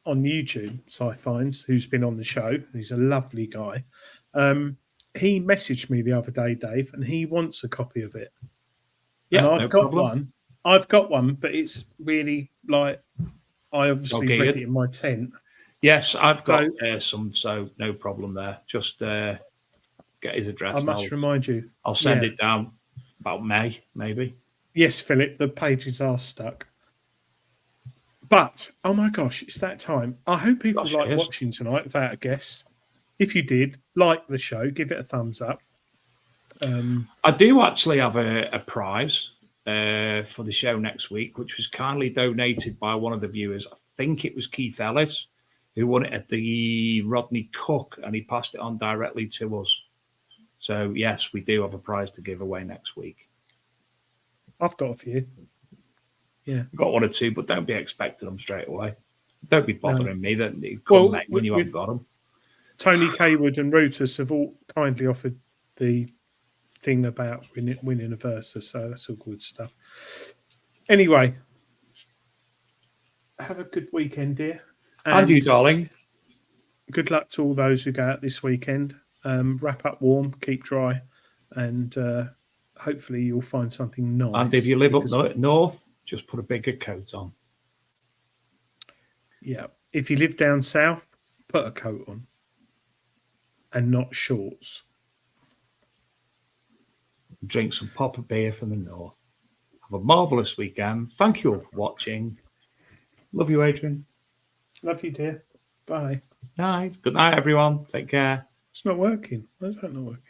on YouTube, Cy Fines, who's been on the show. He's a lovely guy. He messaged me the other day, Dave, and he wants a copy of it. Yeah, and I've got one. I've got one, but it's really like I obviously read it in my tent. Yes, I've got some, so no problem there. Just get his address. I must remind you. I'll send it down about May, maybe. Yes, Philip, the pages are stuck. But, oh my gosh, it's that time. I hope people like watching tonight without a guess. If you did, like the show, give it a thumbs up. I do actually have a prize for the show next week, which was kindly donated by one of the viewers. I think it was Keith Ellis, who won it at the Rodney Cook, and he passed it on directly to us. So, yes, we do have a prize to give away next week. I've got a few. Yeah. I've got one or two, but don't be expecting them straight away. Don't be bothering me that you come back when you haven't got them. Tony Kaywood and Rutus have all kindly offered the thing about winning a Versa, so that's all good stuff. Anyway, have a good weekend, dear. And you, darling. Good luck to all those who go out this weekend. Wrap up warm, keep dry, and hopefully you'll find something nice. And if you live up north, just put a bigger coat on. Yeah. If you live down south, put a coat on. and not shorts. Drink some popper beer from the north. Have a marvellous weekend. Thank you all for watching. Love you, Adrian. Love you, dear. Bye. Night. Good night, everyone. Take care. It's not working. Why is that not working?